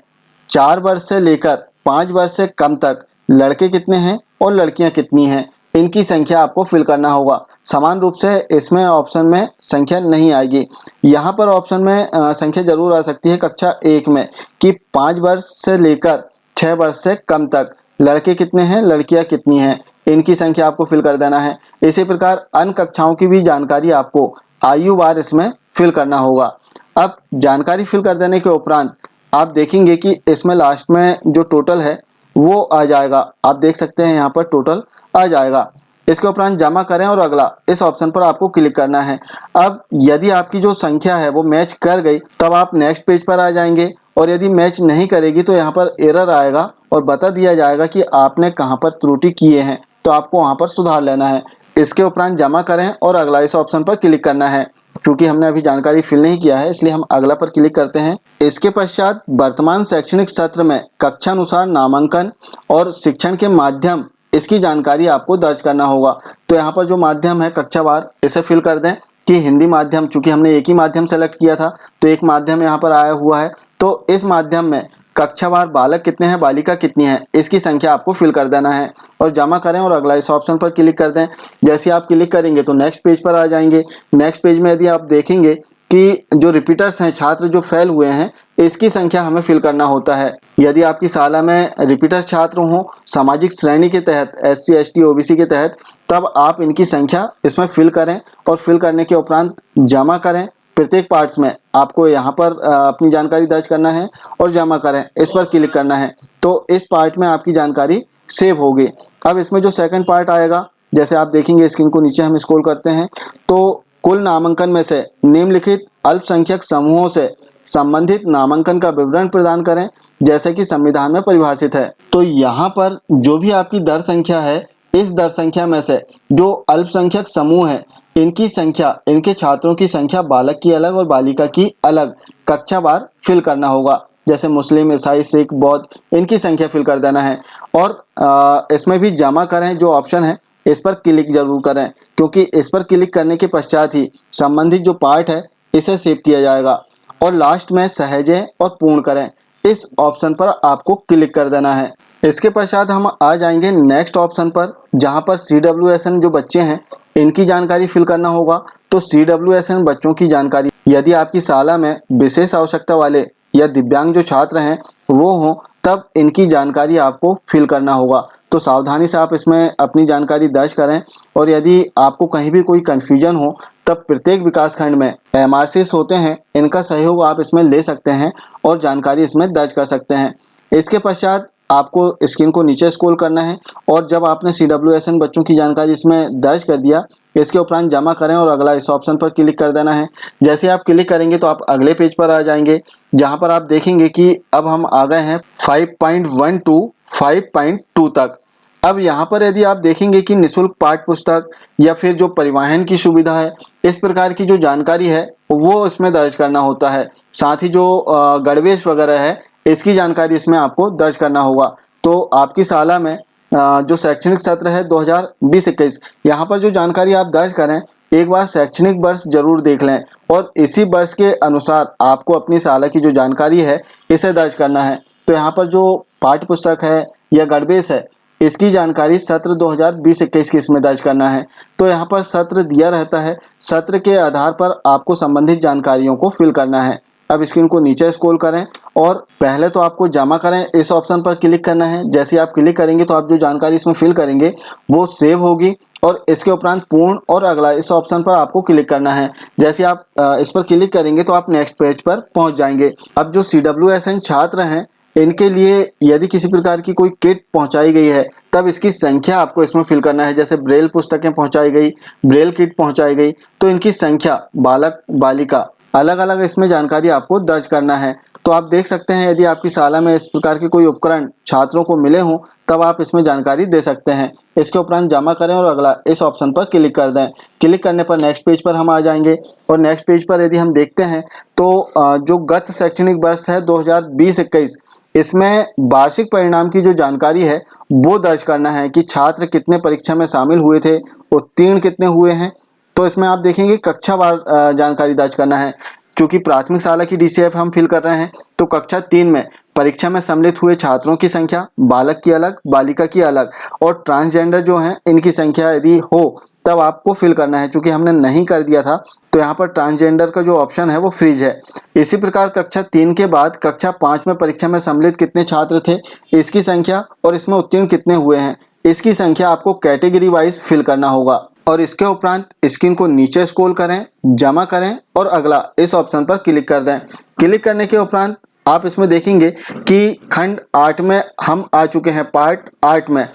4 वर्ष से लेकर 5 वर्ष से कम तक लड़के कितने हैं और लड़कियां कितनी हैं, इनकी संख्या आपको फिल करना होगा। समान रूप से इसमें ऑप्शन में संख्या नहीं आएगी। यहाँ पर ऑप्शन में संख्या जरूर आ सकती है कक्षा 1 में, कि 5 वर्ष से लेकर 6 वर्ष से कम तक लड़के कितने हैं, लड़कियां कितनी हैं, इनकी संख्या आपको फिल कर देना है। इसी प्रकार अन्य कक्षाओं की भी जानकारी आपको आयुवार इसमें फिल करना होगा। अब जानकारी फिल कर देने के उपरांत आप देखेंगे कि इसमें लास्ट में जो टोटल है वो आ जाएगा। आप देख सकते हैं यहाँ पर टोटल आ जाएगा। इसके उपरांत जमा करें और अगला इस ऑप्शन पर आपको क्लिक करना है। अब यदि आपकी जो संख्या है वो मैच कर गई तब आप नेक्स्ट पेज पर आ जाएंगे, और यदि मैच नहीं करेगी तो यहाँ पर एरर आएगा और बता दिया जाएगा कि आपने कहाँ पर त्रुटि किए हैं, तो आपको वहाँ पर सुधार लेना है। इसके उपरांत जमा करें और अगला इस ऑप्शन पर क्लिक करना है। क्योंकि हमने अभी जानकारी फिल नहीं किया है इसलिए हम अगला पर क्लिक करते हैं। इसके पश्चात वर्तमान शैक्षणिक सत्र में कक्षा अनुसार नामांकन और शिक्षण के माध्यम, इसकी जानकारी आपको दर्ज करना होगा। तो यहाँ पर जो माध्यम है कक्षावार, इसे फिल कर दें कि हिंदी माध्यम, चूंकि हमने एक ही माध्यम सेलेक्ट किया था तो एक माध्यम यहाँ पर आया हुआ है, तो इस माध्यम में कक्षावार बालक कितने हैं, बालिका कितनी है, इसकी संख्या आपको फिल कर देना है और जमा करें और अगला इस ऑप्शन पर क्लिक कर दें। जैसे आप क्लिक करेंगे तो नेक्स्ट पेज पर आ जाएंगे। नेक्स्ट पेज में यदि आप देखेंगे कि जो रिपीटर्स हैं, छात्र जो फेल हुए हैं, इसकी संख्या हमें फिल करना होता है। यदि आपकी शाला में रिपीटर छात्र हों सामाजिक श्रेणी के तहत, SC, ST, OBC के तहत, तब आप इनकी संख्या इसमें फिल करें और फिल करने के उपरांत जमा करें। प्रत्येक पार्ट्स में आपको यहाँ पर अपनी जानकारी दर्ज करना है और जमा करें, इस पर क्लिक करना है, तो इस पार्ट में आपकी जानकारी सेव होगी। अब इसमें जो सेकंड पार्ट आएगा, जैसे आप देखेंगे स्क्रीन को नीचे हम स्क्रॉल करते हैं, तो कुल नामांकन में से निम्नलिखित अल्पसंख्यक समूहों से संबंधित नामांकन का विवरण प्रदान करें जैसे कि संविधान में परिभाषित है। तो यहाँ पर जो भी आपकी दर संख्या है, इस दर संख्या में से जो अल्पसंख्यक समूह है इनकी संख्या, इनके छात्रों की संख्या बालक की अलग और बालिका की अलग कक्षावार फिल करना होगा। जैसे मुस्लिम, ईसाई, सिख, बौद्ध, इनकी संख्या फिल कर देना है। और इसमें भी जमा करें जो ऑप्शन है इस पर क्लिक जरूर करें, क्योंकि इस पर क्लिक करने के पश्चात ही संबंधित जो पार्ट है इसे सेव किया जाएगा। और लास्ट में सहेजें और पूर्ण करें, इस ऑप्शन पर आपको क्लिक कर देना है। इसके पश्चात हम आ जाएंगे नेक्स्ट ऑप्शन पर, जहां पर CWSN जो बच्चे हैं इनकी जानकारी फिल करना होगा। तो CWSN बच्चों की जानकारी, यदि आपकी शाला में विशेष आवश्यकता वाले या दिव्यांग जो छात्र हैं वो हों, तब इनकी जानकारी आपको फिल करना होगा। तो सावधानी से आप इसमें अपनी जानकारी दर्ज करें। और यदि आपको कहीं भी कोई कन्फ्यूजन हो तब प्रत्येक विकास खंड में MRCs होते हैं, इनका सहयोग आप इसमें ले सकते हैं और जानकारी इसमें दर्ज कर सकते हैं। इसके पश्चात आपको स्क्रीन को नीचे स्क्रॉल करना है और जब आपने CWSN बच्चों की जानकारी इसमें दर्ज कर दिया, इसके उपरांत जमा करें और अगला इस ऑप्शन पर क्लिक कर देना है। जैसे आप क्लिक करेंगे तो आप अगले पेज पर आ जाएंगे, जहां पर आप देखेंगे कि अब हम आ गए हैं 5.1 to 5.2 तक। अब यहाँ पर यदि आप देखेंगे कि निःशुल्क पाठ्य पुस्तक या फिर जो परिवहन की सुविधा है, इस प्रकार की जो जानकारी है वो इसमें दर्ज करना होता है। साथ ही जो गणवेश वगैरह है इसकी जानकारी इसमें आपको दर्ज करना होगा। तो आपकी शाला में जो शैक्षणिक सत्र है 2020-21, यहाँ पर जो जानकारी आप दर्ज करें एक बार शैक्षणिक वर्ष जरूर देख लें और इसी वर्ष के अनुसार आपको अपनी शाला की जो जानकारी है इसे दर्ज करना है। तो यहाँ पर जो पाठ्य पुस्तक है या गणवेश है इसकी जानकारी सत्र 2020-21 की इसमें दर्ज करना है। तो यहाँ पर सत्र दिया रहता है, सत्र के आधार पर आपको संबंधित जानकारियों को फिल करना है। अब स्क्रीन को नीचे स्क्रॉल करें और पहले तो आपको जमा करें इस ऑप्शन पर क्लिक करना है। जैसे आप क्लिक करेंगे तो आप जो जानकारी इसमें फिल करेंगे वो सेव होगी और इसके उपरांत पूर्ण और अगला इस ऑप्शन पर आपको क्लिक करना है। जैसे आप इस पर क्लिक करेंगे तो आप नेक्स्ट पेज पर पहुंच जाएंगे। अब जो CWSN छात्र हैं इनके लिए यदि किसी प्रकार की कोई किट पहुंचाई गई है तब इसकी संख्या आपको इसमें फिल करना है। जैसे ब्रेल पुस्तकें पहुंचाई गई, ब्रेल किट पहुंचाई गई, तो इनकी संख्या बालक बालिका अलग अलग इसमें जानकारी आपको दर्ज करना है। तो आप देख सकते हैं यदि आपकी शाला में इस प्रकार के कोई उपकरण छात्रों को मिले हों तब आप इसमें जानकारी दे सकते हैं। इसके उपरांत जमा करें और अगला इस ऑप्शन पर क्लिक कर दें। क्लिक करने पर नेक्स्ट पेज पर हम आ जाएंगे और नेक्स्ट पेज पर यदि हम देखते हैं तो जो गत शैक्षणिक वर्ष है 2020-21, इसमें वार्षिक परिणाम की जो जानकारी है वो दर्ज करना है कि छात्र कितने परीक्षा में शामिल हुए थे, उत्तीर्ण कितने हुए हैं। तो इसमें आप देखेंगे कक्षावार जानकारी दर्ज करना है। चूंकि प्राथमिक शाला की DCF हम फिल कर रहे हैं तो कक्षा 3 में परीक्षा में सम्मिलित हुए छात्रों की संख्या बालक की अलग, बालिका की अलग, और ट्रांसजेंडर जो हैं इनकी संख्या यदि हो तब आपको फिल करना है। चूंकि हमने नहीं कर दिया था तो यहाँ पर ट्रांसजेंडर का जो ऑप्शन है वो फ्रीज है। इसी प्रकार कक्षा 3 के बाद कक्षा 5 में परीक्षा में सम्मिलित कितने छात्र थे, इसकी संख्या, और इसमें उत्तीर्ण कितने हुए हैं, इसकी संख्या आपको कैटेगरी वाइज फिल करना होगा। और इसके उपरांत स्क्रीन को नीचे स्क्रॉल करें, जमा करें और अगला इस ऑप्शन पर क्लिक कर दें। क्लिक करने के उपरांत आप इसमें देखेंगे कि खंड 8 में हम आ चुके हैं, पार्ट 8 में।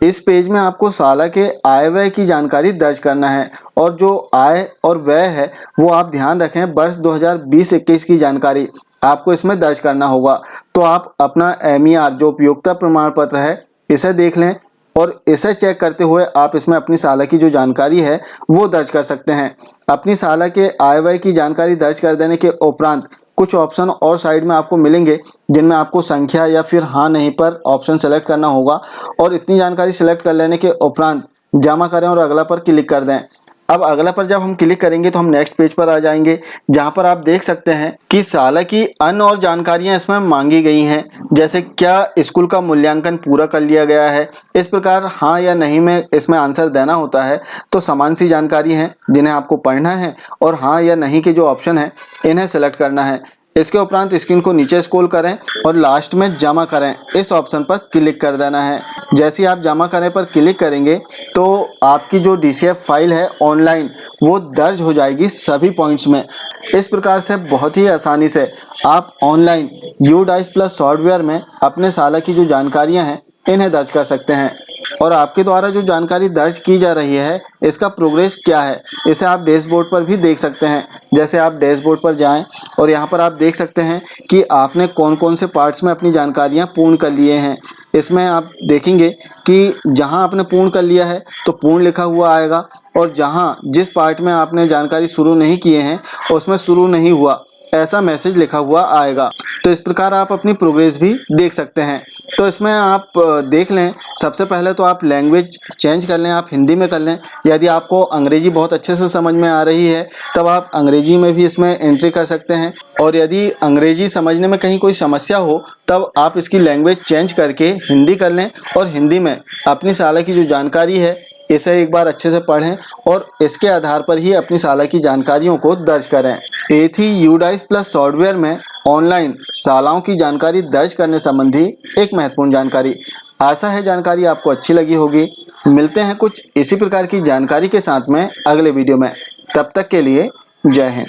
इस पेज में आपको शाला के आय व्यय की जानकारी दर्ज करना है और जो आय और व्यय है वो आप ध्यान रखें वर्ष 2020-21 की जानकारी आपको इसमें दर्ज करना होगा। तो आप अपना MER जो उपयोगिता प्रमाण पत्र है इसे देख लें और इसे चेक करते हुए आप इसमें अपनी शाला की जो जानकारी है वो दर्ज कर सकते हैं। अपनी शाला के आय व्यय की जानकारी दर्ज कर देने के उपरांत कुछ ऑप्शन और साइड में आपको मिलेंगे जिनमें आपको संख्या या फिर हाँ नहीं पर ऑप्शन सेलेक्ट करना होगा और इतनी जानकारी सेलेक्ट कर लेने के उपरांत जमा करें और अगला पर क्लिक कर दें। अब अगला पर जब हम क्लिक करेंगे तो हम नेक्स्ट पेज पर आ जाएंगे, जहां पर आप देख सकते हैं कि शाला की अन्य और जानकारियां इसमें मांगी गई हैं। जैसे क्या स्कूल का मूल्यांकन पूरा कर लिया गया है, इस प्रकार हाँ या नहीं में इसमें आंसर देना होता है। तो समान सी जानकारी है जिन्हें आपको पढ़ना है और हाँ या नहीं के जो ऑप्शन है इन्हें सेलेक्ट करना है। इसके उपरांत स्क्रीन को नीचे स्क्रॉल करें और लास्ट में जमा करें इस ऑप्शन पर क्लिक कर देना है। जैसे आप जमा करें पर क्लिक करेंगे तो आपकी जो DCF फाइल है ऑनलाइन वो दर्ज हो जाएगी सभी पॉइंट्स में। इस प्रकार से बहुत ही आसानी से आप ऑनलाइन UDICE+ सॉफ्टवेयर में अपने शाला की जो जानकारियां हैं इन्हें दर्ज कर सकते हैं। और आपके द्वारा जो जानकारी दर्ज की जा रही है इसका प्रोग्रेस क्या है इसे आप डैशबोर्ड पर भी देख सकते हैं। जैसे आप डैशबोर्ड पर जाएं और यहाँ पर आप देख सकते हैं कि आपने कौन कौन से पार्ट्स में अपनी जानकारियाँ पूर्ण कर लिए हैं। इसमें आप देखेंगे कि जहां आपने पूर्ण कर लिया है तो पूर्ण लिखा हुआ आएगा, और जहां जिस पार्ट में आपने जानकारी शुरू नहीं किए हैं उसमें शुरू नहीं हुआ ऐसा मैसेज लिखा हुआ आएगा। तो इस प्रकार आप अपनी प्रोग्रेस भी देख सकते हैं। तो इसमें आप देख लें, सबसे पहले तो आप लैंग्वेज चेंज कर लें, आप हिंदी में कर लें। यदि आपको अंग्रेजी बहुत अच्छे से समझ में आ रही है तब आप अंग्रेजी में भी इसमें एंट्री कर सकते हैं, और यदि अंग्रेजी समझने में कहीं कोई समस्या हो तब आप इसकी लैंग्वेज चेंज करके हिंदी कर लें, और हिंदी में अपनी साला की जो जानकारी है इसे एक बार अच्छे से पढ़ें और इसके आधार पर ही अपनी साला की जानकारियों को दर्ज करें। एथी यूडाइस प्लस सॉफ्टवेयर में ऑनलाइन सालाओं की जानकारी दर्ज करने संबंधी एक महत्वपूर्ण जानकारी। आशा है जानकारी आपको अच्छी लगी होगी। मिलते हैं कुछ इसी प्रकार की जानकारी के साथ में अगले वीडियो में। तब तक के लिए जय हिंद।